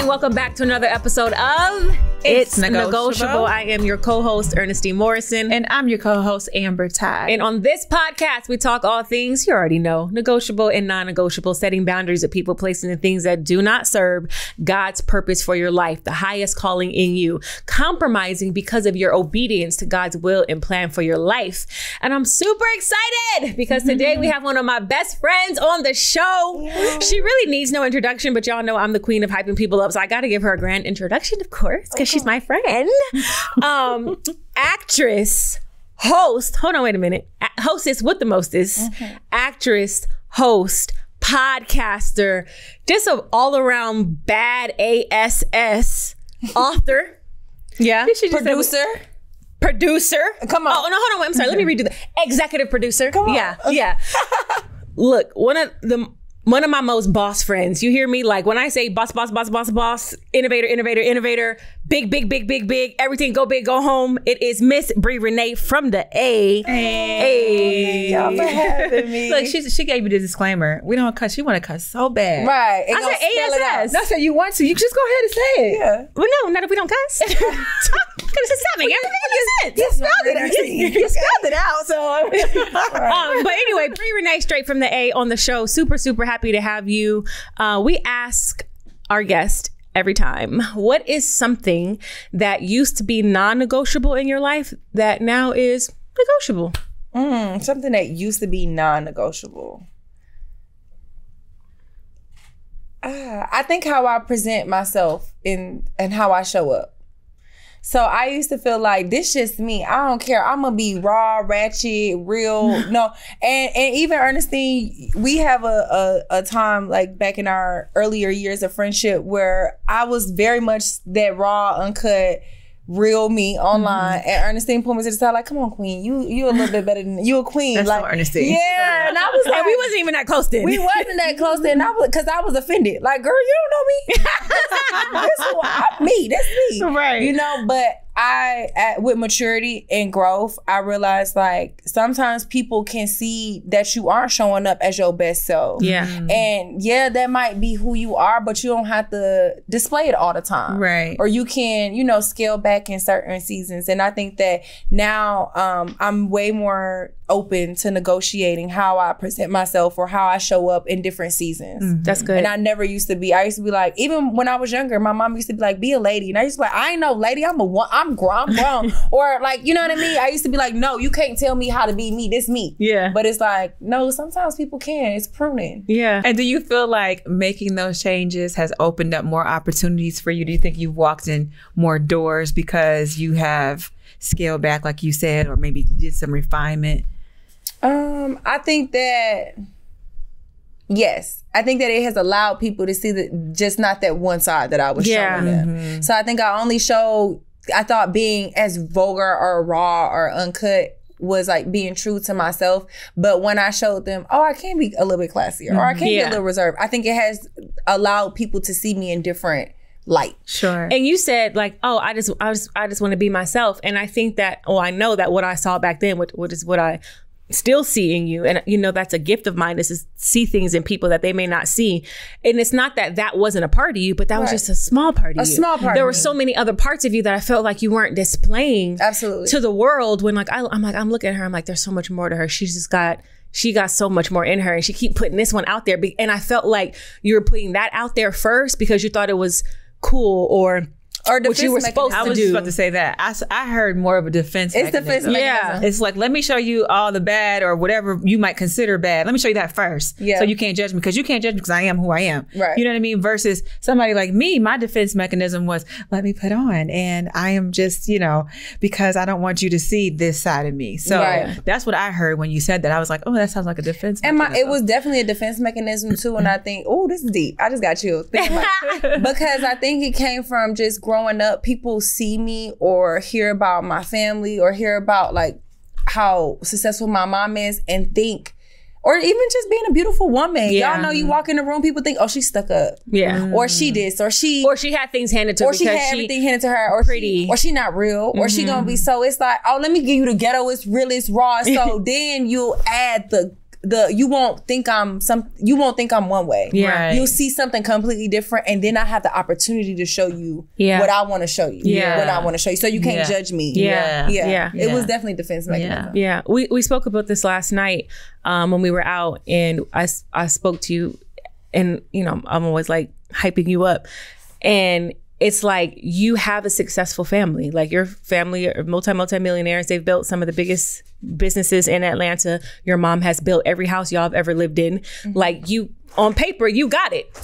morning. Welcome back to another episode of It's Negotiable. I am your co-host, Ernestine Morrison. And I'm your co-host, Amber Ty. And on this podcast, we talk all things, you already know, negotiable and non-negotiable, setting boundaries with people, placing the things that do not serve God's purpose for your life, the highest calling in you, compromising because of your obedience to God's will and plan for your life. And I'm super excited because today we have one of my best friends on the show. Yeah. She really needs no introduction, but y'all know I'm the queen of hyping people up, so I got to give her a grand introduction, of course, because she's my friend. Actress, host, hold on, wait a minute. Hostess with the mostest. Actress, host, podcaster, just an all-around bad ASS author. Yeah. Producer. Come on. Oh, no, hold on. Wait, I'm sorry. Let me redo that. Executive producer. Come on. Yeah. Look, one of my most boss friends. You hear me? Like when I say boss, innovator, big, everything go big, go home. It is Miss Bree Renee from the A. Hey. Y'all for having me. Look, she gave you the disclaimer. We don't cuss. She want to cuss so bad. Right. I said ASS. No, I said you want to. You just go ahead and say it. Yeah. Well, no, not if we don't cuss. Because it's something. You spelled it out. So, but anyway, Bree Renee straight from the A on the show. Super, super happy to have you. We ask our guest every time, what is something that used to be non-negotiable in your life that now is negotiable? Something that used to be non-negotiable. I think how I present myself and how I show up. So I used to feel like this just me. I don't care. I'm gonna be raw, ratchet, real. No, and even Ernestine, we have a time like back in our earlier years of friendship where I was very much that raw, uncut, real me online, and Ernestine pulled me to the side like, "Come on, queen, you a little bit better than you a queen." That's like so Ernestine. Yeah, and I was like, we wasn't even that close then. We wasn't that close then. Because I was offended. Like, girl, you don't know me. That's me. Right. You know, but with maturity and growth, I realized like sometimes people can see that you aren't showing up as your best self. Yeah. And yeah, that might be who you are, but you don't have to display it all the time. Right. Or you can, scale back in certain seasons. And I think that now I'm way more open to negotiating how I present myself or how I show up in different seasons. That's good. And I never used to be. I used to be like, even when I was younger, my mom used to be like, be a lady. And I used to be like, I ain't no lady. I'm grown. Or like, you know what I mean? I used to be like, no, you can't tell me how to be me. This me. Yeah. But it's like, no, sometimes people can. It's pruning. Yeah. And do you feel like making those changes has opened up more opportunities for you? Do you think you've walked in more doors because you have scaled back, like you said, or maybe did some refinement? I think that, yes. I think that it has allowed people to see just not that one side that I was showing them. So I think I thought being as vulgar or raw or uncut was like being true to myself. But when I showed them, I can be a little bit classier or I can be a little reserved, I think it has allowed people to see me in different light. Sure. And you said like, I just want to be myself. And I think that, I know that what I saw back then, what is what I still see in you. And that's a gift of mine, is to see things in people that they may not see. And it's not that wasn't a part of you, but that was just a small part of you. A small part. There were so many other parts of you that I felt like you weren't displaying to the world when I'm looking at her, I'm like, there's so much more to her. She got so much more in her, and she keep putting this one out there. And I felt like you were putting that out there first because you thought it was cool or what you were supposed to do. I was just about to say that. I heard more of a defense mechanism. It's defense mechanism. Yeah. It's like, let me show you all the bad or whatever you might consider bad. Let me show you that first. Yeah. So you can't judge me, because you can't judge me because I am who I am. Right. You know what I mean? Versus somebody like me, my defense mechanism was, let me put on. And I am just, because I don't want you to see this side of me. So that's what I heard when you said that. I was like, that sounds like a defense mechanism. It was definitely a defense mechanism too. And I think, this is deep. I just got chills. Because I think it came from just growing up, people see me or hear about my family or hear about like how successful my mom is and think, or even just being a beautiful woman. Yeah. Y'all know you walk in the room, people think, she's stuck up. Yeah. Or she this, or she had things handed to her. Or she had everything handed to her. Or pretty. Or she not real. Or she gonna be, so it's like, let me give you the ghetto, it's real, it's raw. So then you'll add the you won't think I'm one way. Yeah. You'll see something completely different, and then I have the opportunity to show you what I want to show you. Yeah. What I want to show you. So you can't judge me. Yeah. It was definitely defense mechanism. Yeah. We spoke about this last night when we were out, and I spoke to you, and I'm always like hyping you up, and it's like you have a successful family. Like your family are multi-millionaires. They've built some of the biggest businesses in Atlanta. Your mom has built every house y'all have ever lived in. Like you, on paper, you got it.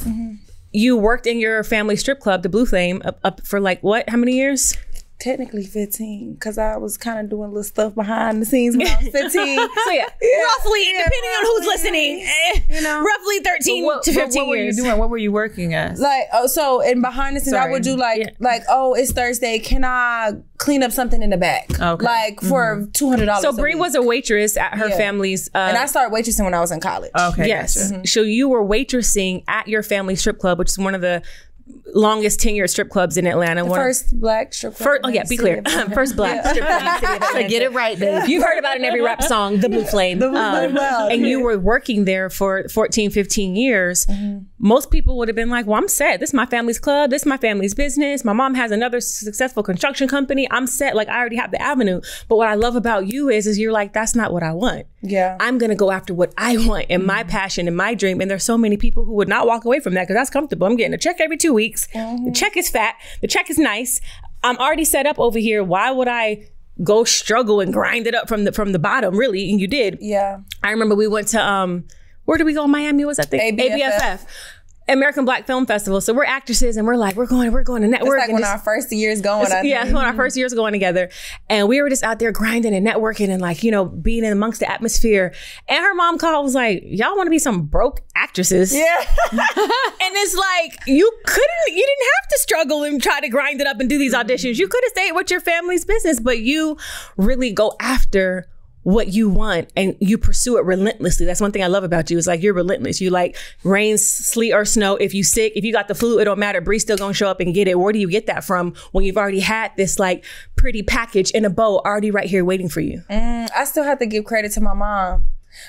You worked in your family strip club, the Blue Flame, up for like what? How many years? Technically 15, because I was kind of doing little stuff behind the scenes when I was 15. So roughly, depending on who's listening, roughly 13 to 15 what were you doing? What were you working as? Like, so in behind the scenes, I would do like, oh, it's Thursday. Can I clean up something in the back? Okay. Like for $200. So Bree was a waitress at her family's. And I started waitressing when I was in college. Okay. Yes. Gotcha. So you were waitressing at your family strip club, which is one of the longest tenured strip clubs in Atlanta. The first black strip club. Be clear. First black strip club in the city of Atlanta. Get it right, babe. You've heard about it in every rap song, the Blue Flame. And you were working there for 14, 15 years. Most people would have been like, well, I'm set. This is my family's club. This is my family's business. My mom has another successful construction company. I'm set. Like, I already have the avenue. But what I love about you is you're like, that's not what I want. Yeah. I'm going to go after what I want and my passion and my dream. And there's so many people who would not walk away from that because that's comfortable. I'm getting a check every 2 weeks. The check is fat. The check is nice. I'm already set up over here. Why would I go struggle and grind it up from the bottom, really? And you did. Yeah. I remember we went to, where did we go in Miami? Was that thing? ABFF. American Black Film Festival. So we're actresses and we're like, we're going to network. It's like when our first years going. When our first years going together. And we were just out there grinding and networking and like, being in amongst the atmosphere. And her mom called, was like, y'all want to be some broke actresses? Yeah. And it's like, you didn't have to struggle and try to grind it up and do these auditions. You could have stayed with your family's business, but you really go after what you want and you pursue it relentlessly. That's one thing I love about you. It's like you're relentless. You like rain, sleet, or snow. If you sick, if you got the flu, it don't matter. Bree's still gonna show up and get it. Where do you get that from when you've already had this like pretty package in a bow already right here waiting for you? I still have to give credit to my mom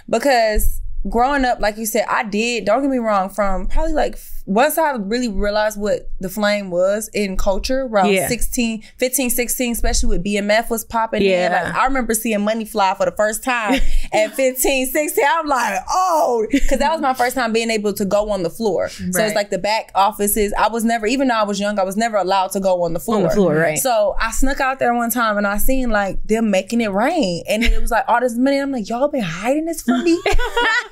because growing up, like you said, I did, don't get me wrong, from probably like once I really realized what the flame was in culture around 15, 16, especially with BMF was popping in. Like, I remember seeing Money Fly for the first time at 15, 16. I'm like, oh, because that was my first time being able to go on the floor. Right. So it's like the back offices. I was never, even though I was young, I was never allowed to go on the floor. On the floor, right. So I snuck out there one time and I seen like them making it rain. And it was like all this money. I'm like, y'all been hiding this from me?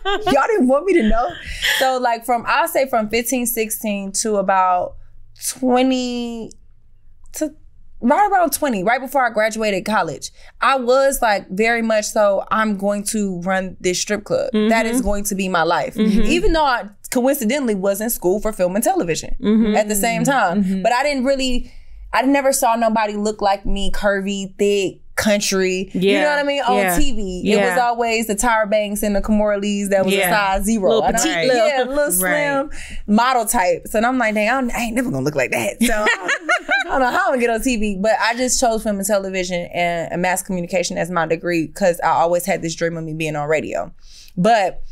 Y'all didn't want me to know? So like I'll say from 15, 16 to about 20 to right around 20, right before I graduated college, I was like very much so, I'm going to run this strip club. That is going to be my life. Even though I coincidentally was in school for film and television at the same time. But I never saw nobody look like me, curvy, thick, country, you know what I mean, on TV. It was always the Tyra Banks and the Kimora Lees that was a size 0. Little petite, little slim model type. So I'm like, dang, I ain't never gonna look like that. So I don't know how I'm gonna get on TV. But I just chose film and television and mass communication as my degree because I always had this dream of me being on radio. But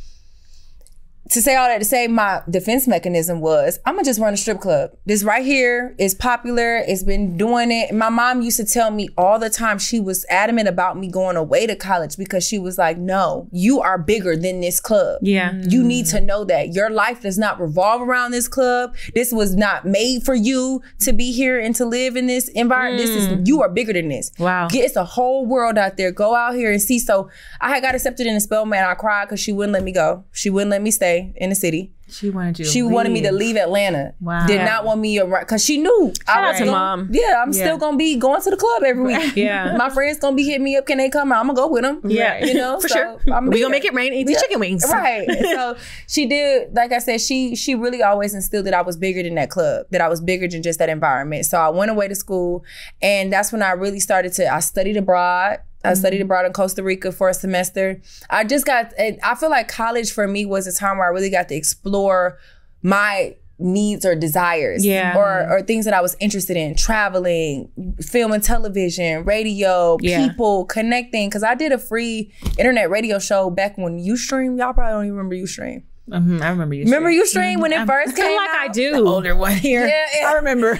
to say all that, to say my defense mechanism was, I'm gonna just run a strip club. This right here is popular. It's been doing it. My mom used to tell me all the time, she was adamant about me going away to college because she was like, no, you are bigger than this club. Yeah. You need to know that. Your life does not revolve around this club. This was not made for you to be here and to live in this environment. You are bigger than this. Wow. It's a whole world out there. Go out here and see. So I had got accepted in the Spelman. I cried because she wouldn't let me go. She wouldn't let me stay in the city. She wanted you to She leave. wanted me to leave Atlanta. Wow. Did not want me around because she knew Shout out to mom. Yeah, I'm still gonna be going to the club every week. Yeah. My friends gonna be hitting me up. Can they come out? I'm gonna go with them. Yeah. You know, for so sure. We gonna make it rain and eat the chicken wings. Right. So she did, like I said, she really always instilled that I was bigger than that club, that I was bigger than just that environment. So I went away to school and that's when I really started I studied abroad. I studied abroad in Costa Rica for a semester. I feel like college for me was a time where I really got to explore my needs or desires or things that I was interested in. Traveling, film and television, radio, people, connecting. Because I did a free internet radio show back when Ustream. Y'all probably don't even remember Ustream. I remember Ustream. Remember Ustream when it first came out? I do. The older one here. Yeah. I remember.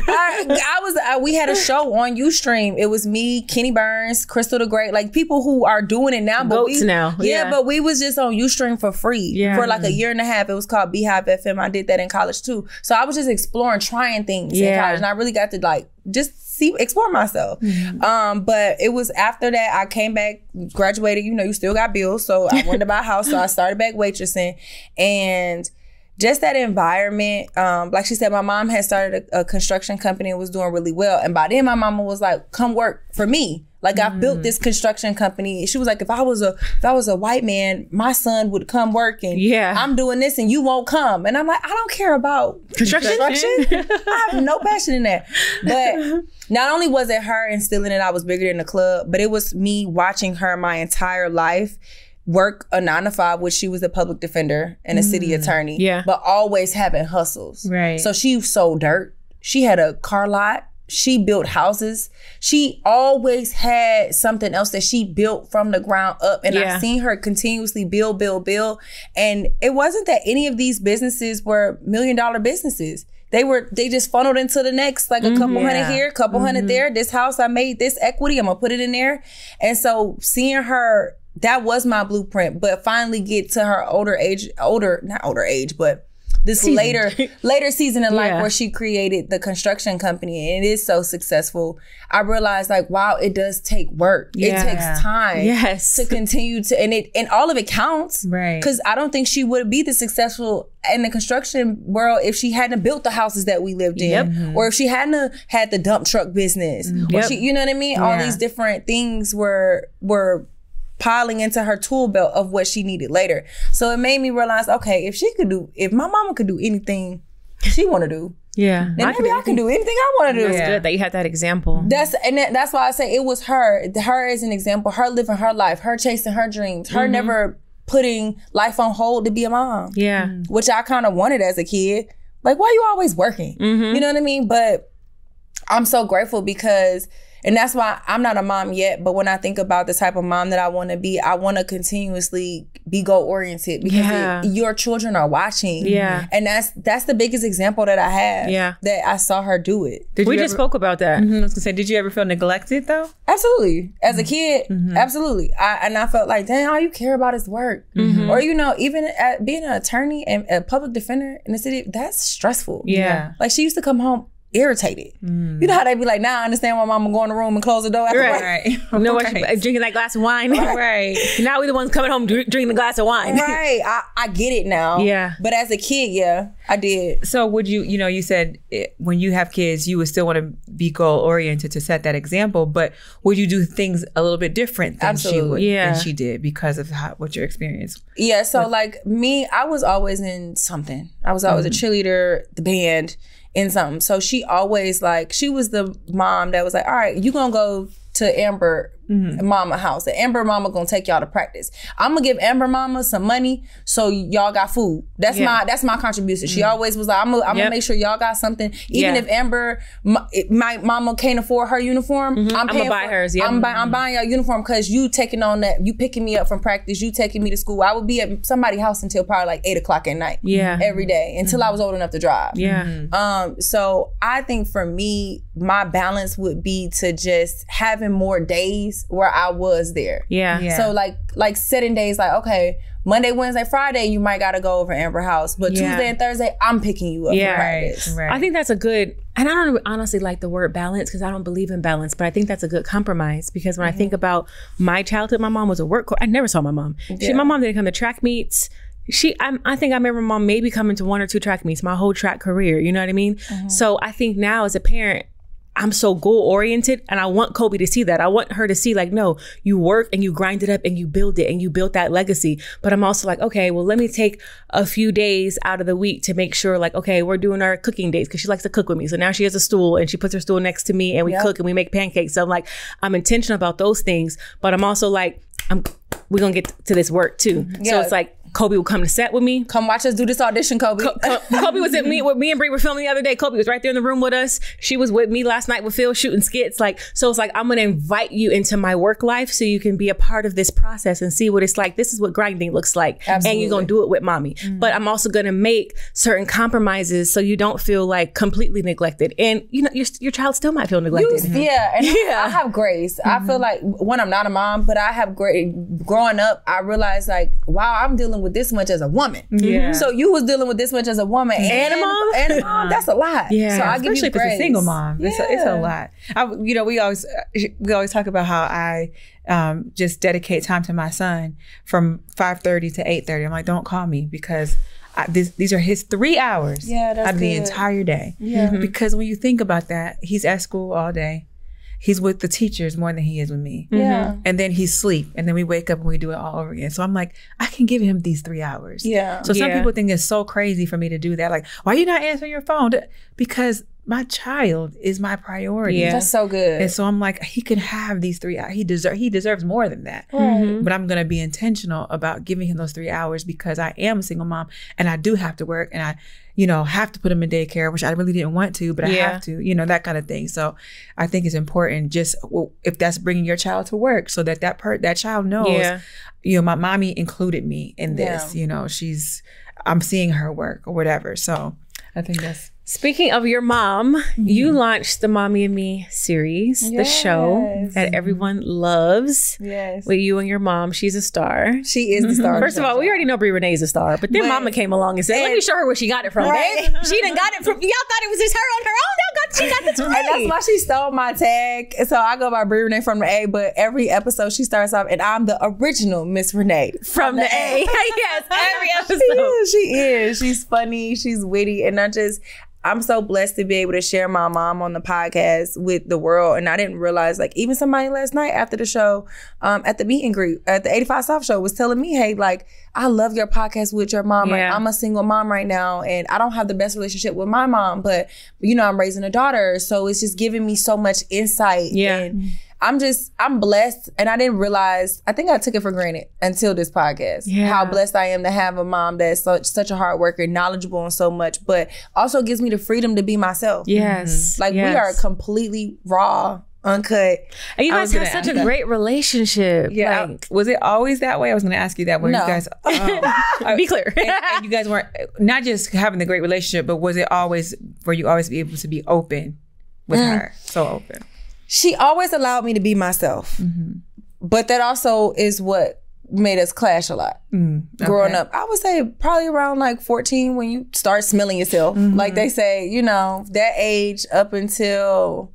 We had a show on Ustream. It was me, Kenny Burns, Crystal the Great, like people who are doing it now. But Goats now. Yeah, but we was just on Ustream for free for like a year and a half. It was called Beehive FM. I did that in college too. So I was just exploring, trying things in college. And I really got to like just explore myself. But it was after that I came back, graduated. You know, you still got bills, so I wanted to buy a house, so I started back waitressing. And just that environment, like she said, my mom had started a construction company and was doing really well. And by then my mama was like, come work for me. Like I built this construction company. She was like, if I was a white man, my son would come work and I'm doing this and you won't come. And I'm like, I don't care about construction. I have no passion in that. But not only was it her instilling that I was bigger than the club, but it was me watching her my entire life work a 9-to-5, which she was a public defender and a city attorney, but always having hustles. Right. So she sold dirt. She had a car lot. She built houses. She always had something else that she built from the ground up. And I've seen her continuously build. And it wasn't that any of these businesses were $1 million businesses. They just funneled into the next, like a couple hundred here, couple hundred there. This house, I made this equity. I'm gonna put it in there. And so seeing her, that was my blueprint. But finally get to her this later season in life where she created the construction company and it is so successful. I realized like, wow, it does take work. It takes time to continue to, and all of it counts. Right. Because I don't think she would be this successful in the construction world if she hadn't built the houses that we lived in, or if she hadn't had the dump truck business, or she, you know what I mean? All these different things were piling into her tool belt of what she needed later. So it made me realize, okay, if my mama could do anything she want to do, then maybe I can do anything I want to do. That's good that you had that example. That's why I say it was her as an example, her living her life, her chasing her dreams, her never putting life on hold to be a mom. Yeah. Which I kind of wanted as a kid. Like, why are you always working? You know what I mean? But I'm so grateful because, and that's why I'm not a mom yet, but when I think about the type of mom that I want to be, I want to continuously be goal-oriented because your children are watching. Yeah. And that's the biggest example that I have. That I saw her do it. We just spoke about that. I was going to say, did you ever feel neglected though? Absolutely. As a kid, absolutely. I felt like, dang, all you care about is work. Or, you know, even being an attorney and a public defender in the city, that's stressful. Yeah. Like she used to come home irritated. You know how they be like, now I understand why mama go in the room and close the door after work. Right. Drinking that glass of wine. Right. Now we the ones coming home drinking the glass of wine. Right. I get it now. Yeah. But as a kid, I did. So would you said when you have kids, you would still want to be goal oriented to set that example, but would you do things a little bit different than she did because of what your experience? Yeah. So like me, I was always in something. I was always a cheerleader, the band, in something. So she always she was the mom that was like, all right, you gonna go to Amber mama house. And Amber mama gonna take y'all to practice. I'm gonna give Amber mama some money so y'all got food. That's my contribution. She always was like, I'm gonna make sure y'all got something. Even if Amber, my mama can't afford her uniform, I'm gonna buy hers. I'm buying y'all uniform because you taking on that, you picking me up from practice, you taking me to school. I would be at somebody's house until probably like 8 o'clock at night. Every day until I was old enough to drive. So I think for me, my balance would be to just having more days where I was there. So like setting days like, okay, Monday, Wednesday, Friday, you might gotta go over Amber House. But Tuesday and Thursday, I'm picking you up for practice. Right. I think that's a good, and I don't honestly like the word balance because I don't believe in balance, but I think that's a good compromise because when I think about my childhood, my mom was a work. I never saw my mom. My mom didn't come to track meets. I think I remember mom maybe coming to 1 or 2 track meets my whole track career. You know what I mean? So I think now as a parent, I'm so goal oriented and I want Kobe to see that. I want her to see like, no, you work and you grind it up and you build it and you built that legacy. But I'm also like, okay, well, let me take a few days out of the week to make sure like, okay, we're doing our cooking days because she likes to cook with me. So now she has a stool and she puts her stool next to me and we cook and we make pancakes. So I'm like, I'm intentional about those things, but I'm also like, we're going to get to this work too. Yeah. So it's like, Kobe would come to set with me. Come watch us do this audition, Kobe. Kobe was with me and Bree were filming the other day. Kobe was right there in the room with us. She was with me last night with Phil shooting skits. Like, so it's like, I'm going to invite you into my work life so you can be a part of this process and see what it's like. This is what grinding looks like. Absolutely. And you're going to do it with mommy. But I'm also going to make certain compromises so you don't feel like completely neglected. And you know, your child still might feel neglected. I have grace. I feel like when I'm not a mom, but I have grace. Growing up, I realized like, wow, I'm dealing with this much as a woman. Yeah. So you was dealing with this much as a woman and a mom. That's a lot. Yeah. So I give you grace. Especially if it's a single mom. Yeah. It's a lot. We always talk about how I just dedicate time to my son from 5:30 to 8:30. I'm like, don't call me because these are his 3 hours out of the entire day. Yeah. Because when you think about that, he's at school all day. He's with the teachers more than he is with me. Yeah. And then he's asleep. And then we wake up and we do it all over again. So I'm like, I can give him these 3 hours. Yeah. So some people think it's so crazy for me to do that. Like, why are you not answering your phone? Because my child is my priority. Yeah. That's so good. And so I'm like, he can have these 3 hours. He deserves more than that. Right. But I'm going to be intentional about giving him those 3 hours because I am a single mom and I do have to work and I have to put him in daycare, which I really didn't want to, but I have to, that kind of thing. So I think it's important just if that's bringing your child to work so that child knows, my mommy included me in this, I'm seeing her work or whatever. So I think that's. Speaking of your mom, you launched the Mommy and Me series, the show that everyone loves. Yes. With you and your mom. She's a star. She is the star. First of all, we already know Brie Renee's a star, but then Mama came along and said, let me show her where she got it from, babe. She done got it from, y'all thought it was just her on her own. She got this from me. And that's why she stole my tag. So I go by Brie Renee from the A, but every episode she starts off, and I'm the original Miss Renee from the A. Yes, every episode. She is. She's funny. She's witty. And I'm so blessed to be able to share my mom on the podcast with the world. And I didn't realize, like, even somebody last night after the show, at the meet and greet, at the 85 South show was telling me, hey, like, I love your podcast with your mom. Yeah. Like, I'm a single mom right now and I don't have the best relationship with my mom, but, I'm raising a daughter. So it's just giving me so much insight. Yeah. And I'm blessed, and I didn't realize, I think I took it for granted until this podcast, how blessed I am to have a mom that's such a hard worker, knowledgeable on so much, but also gives me the freedom to be myself. Yes. Like we are completely raw, uncut. And you guys have such a great relationship. Yeah. Like, was it always that way? I was going to ask you that. Where you guys, be clear. and you guys weren't, not just having the great relationship, but were you always be able to be open with her? So open. She always allowed me to be myself. But that also is what made us clash a lot. Growing up, I would say probably around like 14 when you start smelling yourself. Like they say, that age up until,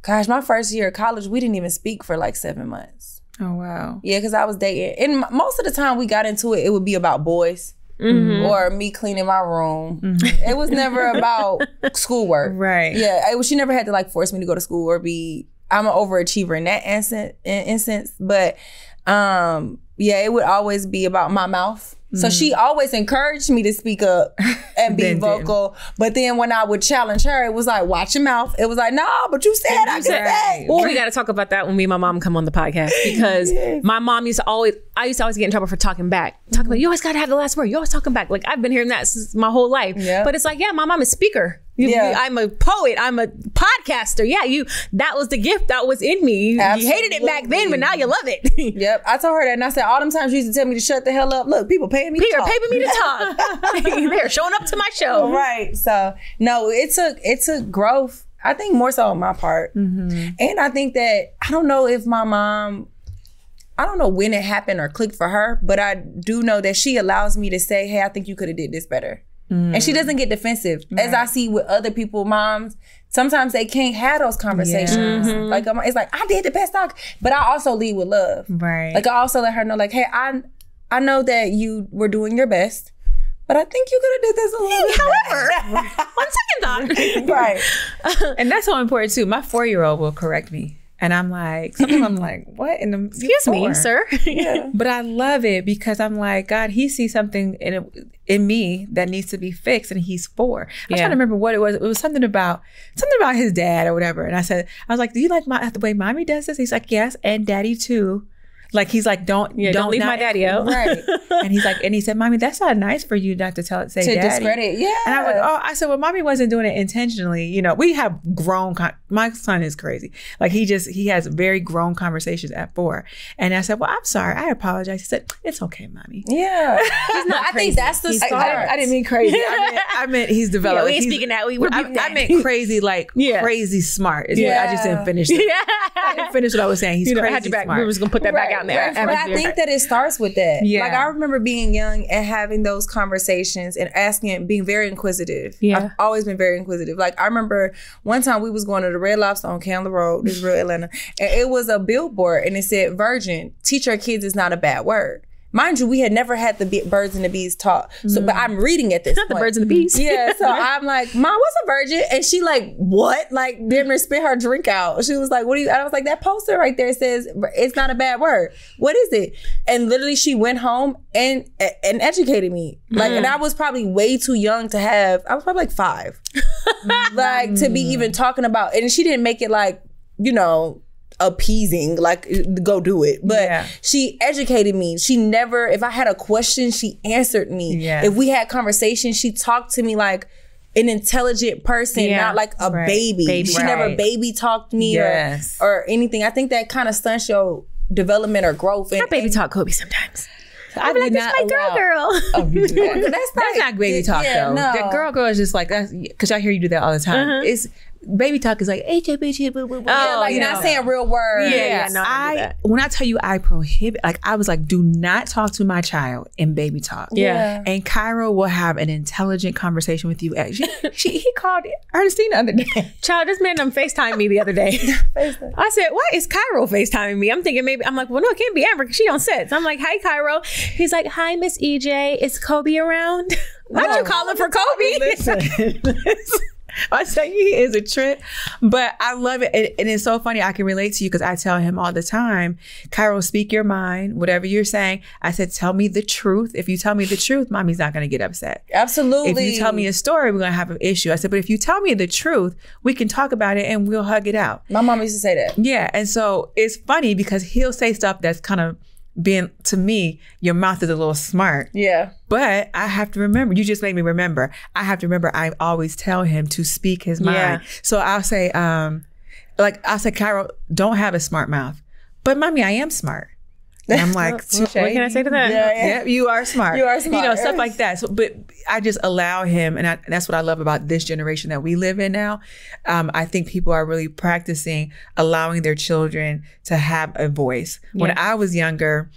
my first year of college, we didn't even speak for like 7 months. Oh, wow. Yeah, because I was dating. And most of the time we got into it, it would be about boys. Or me cleaning my room. It was never about schoolwork. Right. Yeah, she never had to like force me to go to school or I'm an overachiever in that instance. But it would always be about my mouth. So she always encouraged me to speak up and be vocal. But then when I would challenge her, it was like, watch your mouth. It was like, no, but you said I could say. Well, we got to talk about that when me and my mom come on the podcast, because my mom used to always get in trouble for talking back. Talking about, you always got to have the last word. You're always talking back. Like, I've been hearing that since my whole life. Yeah. But it's like, my mom is a speaker. I'm a poet. I'm a podcaster. That was the gift that was in me. You hated it back then, but now you love it. Yep. I told her that, and I said, all them times you used to tell me to shut the hell up. Look, people paying me to talk. Paying me to talk. They're showing up to my show. Right. So, no, it's a growth. I think more so on my part. And I think that, I don't know if my mom, I don't know when it happened or clicked for her, but I do know that she allows me to say, hey, I think you could have did this better. And she doesn't get defensive. Right. As I see with other people, moms, sometimes they can't have those conversations. Like, it's like, I did the best I could. But I also lead with love. Right. Like, I also let her know, like, hey, I know that you were doing your best, but I think you could have did this a little bit However, on second thought. Right. And that's so important, too. My 4-year-old will correct me. And I'm like, sometimes I'm like, what in the excuse me, sir? But I love it because I'm like, God, he sees something in me that needs to be fixed, and he's 4. I'm trying to remember what it was. It was something about his dad or whatever. And I was like, do you like the way mommy does this? He's like, yes, and daddy too. Like, he's like, don't leave my daddy out. Right. And he's like, and he said, Mommy, that's not nice for you not to say to daddy. Discredit. Yeah. And I was like, I said, well, Mommy wasn't doing it intentionally. You know, we have my son is crazy. Like, he has very grown conversations at 4. And I said, well, I'm sorry. I apologize. He said, it's okay, Mommy. Yeah. I think that's the start. I didn't mean crazy. I meant he's developed. Yeah, we ain't speaking that. I meant crazy, like crazy smart. Is what I just didn't finish. I didn't finish what I was saying. He's crazy smart. We were just gonna put that back out there. But I think that it starts with that. Yeah. Like, I remember being young and having those conversations and asking, being very inquisitive. Yeah. I've always been very inquisitive. Like, I remember one time we was going to the Red Lobster on Candler Road, this is real Atlanta, and it was a billboard and it said, "Virgin, teach our kids is not a bad word." Mind you, we had never had the birds and the bees talk. So, but I'm reading at this point. Not the birds and the bees. Yeah. So I'm like, Mom, what's a virgin? And she like, what? Like, didn't spit her drink out. She was like, what do you? I was like, that poster right there says it's not a bad word. What is it? And literally, she went home and educated me. Like, and I was probably way too young to have. I was probably like 5, like to be even talking about. And she didn't make it like, you know, appeasing, like, go do it. But she educated me. She never, if I had a question, she answered me. Yeah. If we had conversation, she talked to me like an intelligent person, not like a baby. She never baby talked me or anything. I think that kind of stunts your development or growth. I baby talk Kobe sometimes. I'm like, this is my girl. Oh, you do that. That's not baby talk though. No. That girl is just like, that's because I hear you do that all the time. It's baby talk is like HBG, boo, boo, boo. Yeah, like not saying real words. Yeah, no, when I tell you I prohibit, like I was like, do not talk to my child in baby talk. Yeah. And Cairo will have an intelligent conversation with you. He called Ernestine the other day. Child, this man FaceTimed me the other day. I said, why is Cairo FaceTiming me? I'm thinking maybe, I'm like, well, no, it can't be Amber because she on set. So I'm like, hi, Cairo. He's like, hi, Miss EJ. Is Kobe around? Why'd you call him for Kobe? Listen. I say he is a trip, but I love it. And it's so funny. I can relate to you because I tell him all the time, Cairo, speak your mind, whatever you're saying. I said, tell me the truth. If you tell me the truth, Mommy's not going to get upset. Absolutely. If you tell me a story, we're going to have an issue. I said, but if you tell me the truth, we can talk about it and we'll hug it out. My mom used to say that. Yeah. And so it's funny because he'll say stuff that's kind of being, to me, your mouth is a little smart. Yeah. But I have to remember, you just made me remember, I have to remember I always tell him to speak his mind. So I'll say, Cairo, don't have a smart mouth. But Mommy, I am smart. And I'm like, touche. What can I say to that? Yeah, you are smart. You are smart. You know, stuff like that. So, but I just allow him, and that's what I love about this generation that we live in now. I think people are really practicing allowing their children to have a voice. When I was younger,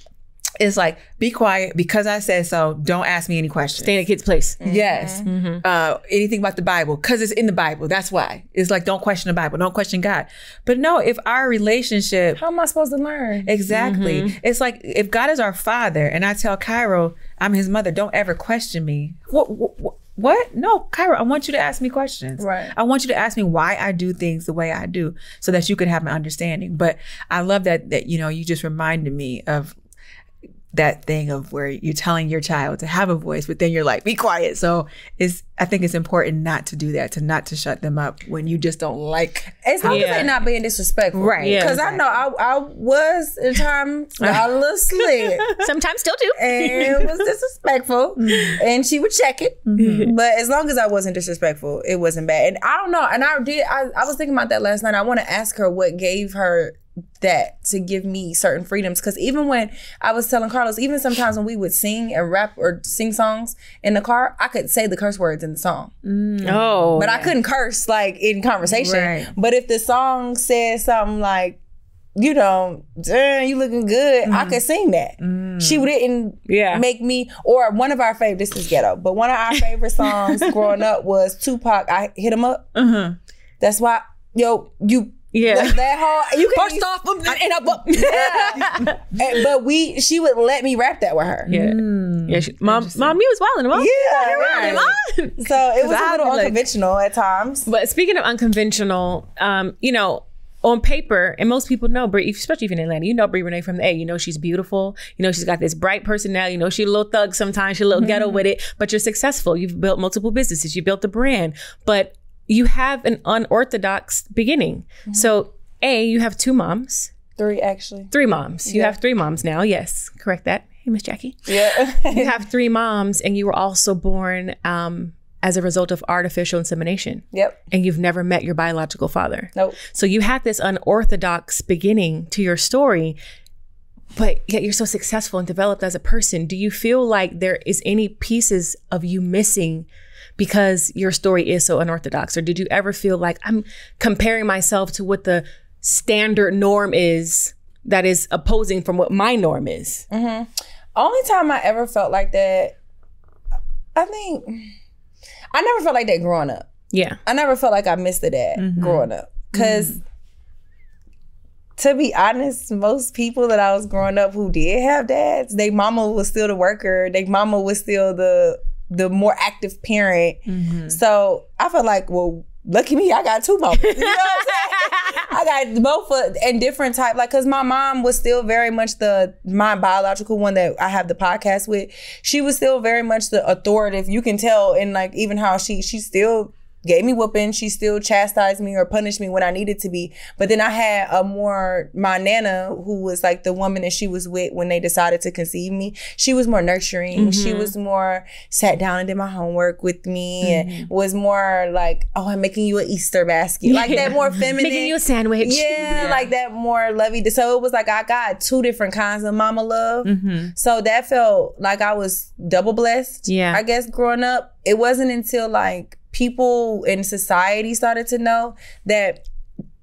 it's like, be quiet because I said so. Don't ask me any questions. Stay in a kid's place. Mm-hmm. Yes. Mm-hmm. Anything about the Bible because it's in the Bible. That's why. It's like, don't question the Bible. Don't question God. But no, if our relationship... How am I supposed to learn? Exactly. Mm-hmm. It's like, if God is our father and I tell Cairo, I'm his mother, don't ever question me. What? No, Cairo, I want you to ask me questions. Right. I want you to ask me why I do things the way I do so that you could have an understanding. But I love that you know, you just reminded me of that thing of where you're telling your child to have a voice, but then you're like, be quiet. So I think it's important not to do that, not to shut them up when you just don't like. As long as they're not being disrespectful. Right. Because I know I was in time a little slick. Sometimes still do. And was disrespectful. And she would check it. Mm-hmm. But as long as I wasn't disrespectful, it wasn't bad. And I don't know. And I was thinking about that last night. I want to ask her what gave her that to give me certain freedoms, because even when I was telling Carlos, even sometimes when we would sing and rap or sing songs in the car, I could say the curse words in the song. But I couldn't curse like in conversation. Right. But if the song says something like, you know, damn, you looking good, I could sing that. She didn't make me, or one of our favorite, this is ghetto, but one of our favorite songs growing up was Tupac, I Hit 'Em Up. That's why, you that hard. You can first off, and up. But she would let me rap that with her. Mom, you was wilding them up. So it was a little unconventional at times. But speaking of unconventional, you know, on paper, and most people know Brie, especially if you're in Atlanta, you know Brie Renee from the A. You know she's beautiful. You know she's got this bright personality. You know she's a little thug sometimes. She's a little ghetto with it. But you're successful. You've built multiple businesses. You built a brand. But you have an unorthodox beginning. So A, you have 2 moms. 3, actually. 3 moms. You have 3 moms now. Yes. Correct that. Hey, Miss Jackie. Yeah. You have 3 moms, and you were also born as a result of artificial insemination. Yep. And you've never met your biological father. Nope. So you had this unorthodox beginning to your story, but yet you're so successful and developed as a person. Do you feel like there is any pieces of you missing because your story is so unorthodox? Or did you ever feel like I'm comparing myself to what the standard norm is that is opposing from what my norm is? Mm-hmm. Only time I ever felt like that, I think, I never felt like that growing up. Yeah. I never felt like I missed a dad growing up. Because to be honest, most people that I was growing up who did have dads, their mama was still the worker. Their mama was still the more active parent. So I felt like, well, lucky me, I got 2 mamas. You know what I'm saying? I got both and different type, like, cause my mom was still very much my biological one that I have the podcast with. She was still very much the authoritative. You can tell, and like even how she still gave me whooping. She still chastised me or punished me when I needed to be. But then I had my Nana, who was like the woman that she was with when they decided to conceive me. She was more nurturing. She was more sat down and did my homework with me and was more like, oh, I'm making you an Easter basket. Like that more feminine. Making you a sandwich. Yeah, like that more lovey. So it was like I got 2 different kinds of mama love. So that felt like I was double blessed. Yeah. I guess growing up, it wasn't until like people in society started to know that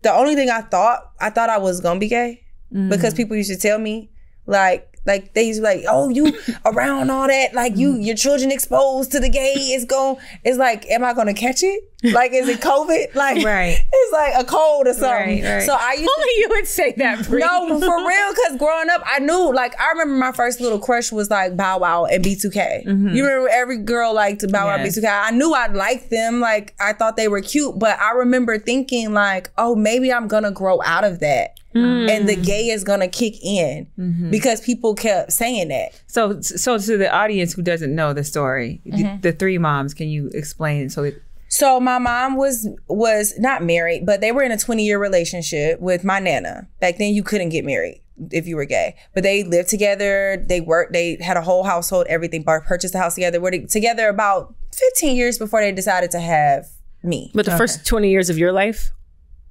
the only thing I thought I was gonna be gay because people used to tell me like they used to be like, oh, you around all that, like your children exposed to the gay, it's like, am I gonna catch it? Like, is it COVID? Like, it's like a cold or something. Right. So I used only you would say that, Bree. No, for real, because growing up, I knew, like, I remember my first little crush was like Bow Wow and B2K. You remember every girl liked Bow Wow and B2K. I knew I'd like them. Like, I thought they were cute, but I remember thinking like, oh, maybe I'm gonna grow out of that. And the gay is gonna kick in because people kept saying that. So to the audience who doesn't know the story, the 3 moms, can you explain it So my mom was not married, but they were in a 20-year relationship with my Nana. Back then, you couldn't get married if you were gay. But they lived together. They worked. They had a whole household, everything. Purchased a house together. Were together about 15 years before they decided to have me. But the first 20 years of your life?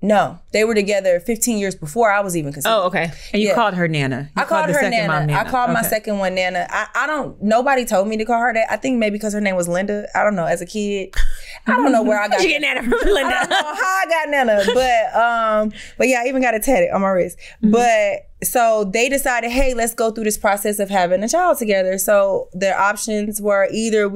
No, they were together 15 years before I was even conceived. Oh, okay. And you called her Nana. I called her Nana. I called my second one Nana. Nobody told me to call her that. I think maybe because her name was Linda. I don't know. As a kid, I don't know where I got. You get Nana from Linda. I don't know how I got Nana, but yeah, I even got it tatted on my wrist. But so they decided, hey, let's go through this process of having a child together. So their options were either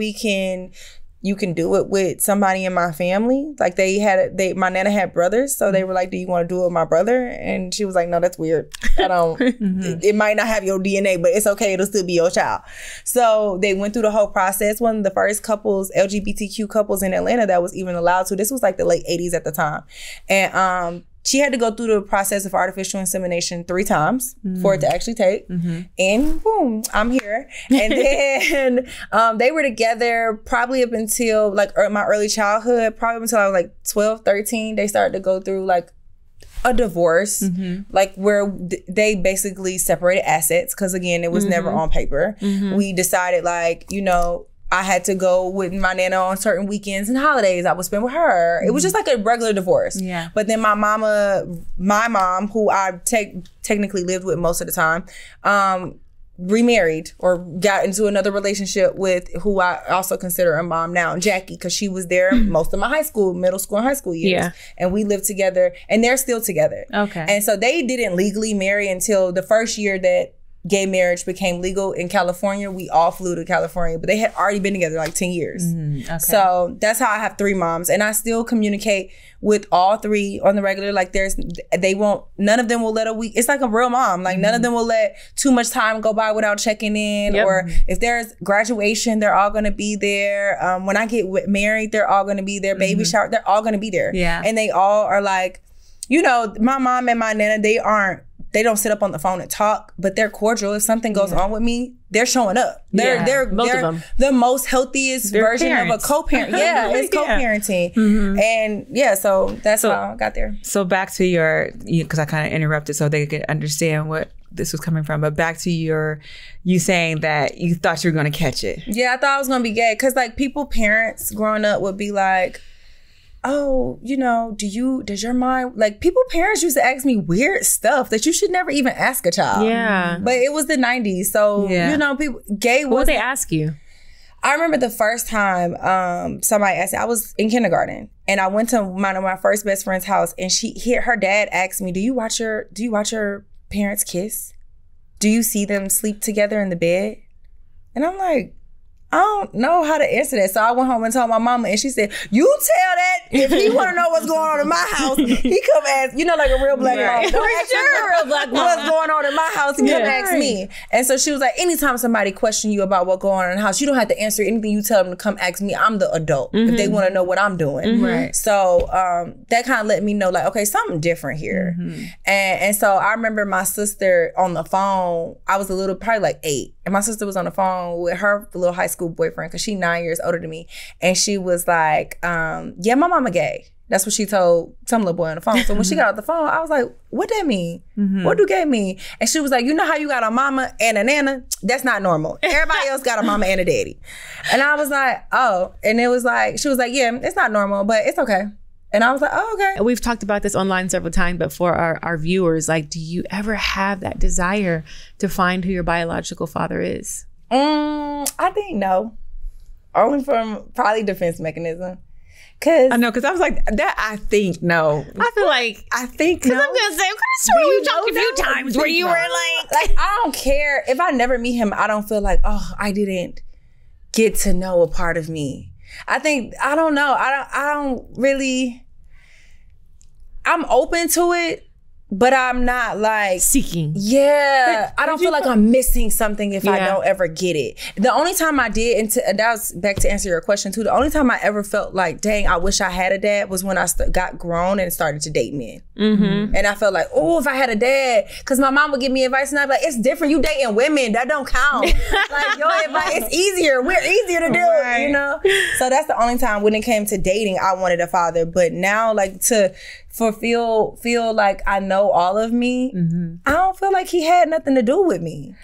you can do it with somebody in my family. Like my Nana had brothers. So they were like, do you want to do it with my brother? And she was like, no, that's weird. I don't, it might not have your DNA, but it's okay. It'll still be your child. So they went through the whole process. One of the first LGBTQ couples in Atlanta that was even allowed to. This was like the late 80s at the time. And, she had to go through the process of artificial insemination 3 times for it to actually take. And boom, I'm here. And then they were together probably up until like my early childhood, probably until I was like 12, 13. They started to go through like a divorce, like where they basically separated assets. Cause again, it was never on paper. We decided like, I had to go with my Nana on certain weekends and holidays I would spend with her. It was just like a regular divorce. Yeah. But then my mom, who I technically lived with most of the time, remarried or got into another relationship with who I also consider a mom now, Jackie, because she was there most of my middle school and high school years. Yeah. And we lived together and they're still together. Okay. And so they didn't legally marry until the first year that gay marriage became legal in California. We all flew to California, but they had already been together like 10 years. Okay. So that's how I have 3 moms. And I still communicate with all 3 on the regular. Like none of them will let a week. It's like a real mom. Like none of them will let too much time go by without checking in. Yep. Or if there's graduation, they're all going to be there. When I get married, they're all going to be there. Baby shower, they're all going to be there. Yeah. And they all are like, my mom and my Nana, they don't sit up on the phone and talk, but they're cordial. If something goes on with me, they're showing up. They're both of them. The most healthiest version of a co-parent. Yeah, it's co-parenting. And so that's how I got there. So back to your, because I kind of interrupted so they could understand what this was coming from, but back to you saying that you thought you were going to catch it. Yeah, I thought I was going to be gay because like parents growing up would be like, oh, does your mom, like parents used to ask me weird stuff that you should never even ask a child. Yeah. But it was the 90s. So, people, gay was. What would they ask you? I remember the first time somebody asked me, I was in kindergarten and I went to one of my first best friend's house and her dad asked me, do you watch your parents kiss? Do you see them sleep together in the bed? And I'm like, I don't know how to answer that. So I went home and told my mama, and she said, you tell that if he want to know what's going on in my house, he come ask, like a real black mom. Don't ask a real black mom what's going on in my house, he come ask me. And so she was like, anytime somebody question you about what's going on in the house, you don't have to answer anything. You tell them to come ask me. I'm the adult if they want to know what I'm doing. Right. So that kind of let me know, like, okay, something different here. And so I remember my sister on the phone, I was probably like 8. And my sister was on the phone with her little high school boyfriend because she's 9 years older than me. And she was like, yeah, my mama gay. That's what she told some little boy on the phone. So when she got off the phone, I was like, what that mean? What do gay mean? And she was like, you know how you got a mama and a nana? That's not normal. Everybody else got a mama and a daddy. And I was like, oh. And it was like, she was like, yeah, it's not normal, but it's okay. And I was like, oh, okay. We've talked about this online several times, but for our viewers, like, do you ever have that desire to find who your biological father is? I think no. Only from probably defense mechanism. I know, because I was like, that I think no. I think no. I'm going to say, I'm sure we talked a few times where you were like, I don't care. If I never meet him, I don't feel like, oh, I didn't get to know a part of me. I think, I don't know. I don't really... I'm open to it, but I'm not like seeking. Yeah. I don't feel like I'm missing something if I don't ever get it. The only time I did, and that was back to answer your question too, the only time I ever felt like, dang, I wish I had a dad was when I got grown and started to date men. And I felt like, oh, if I had a dad, because my mom would give me advice and I'd be like, it's different. You dating women, that don't count. Like, your advice, it's easier. We're easier to do, So that's the only time when it came to dating, I wanted a father. But now, like, feel like I know all of me, I don't feel like he had nothing to do with me.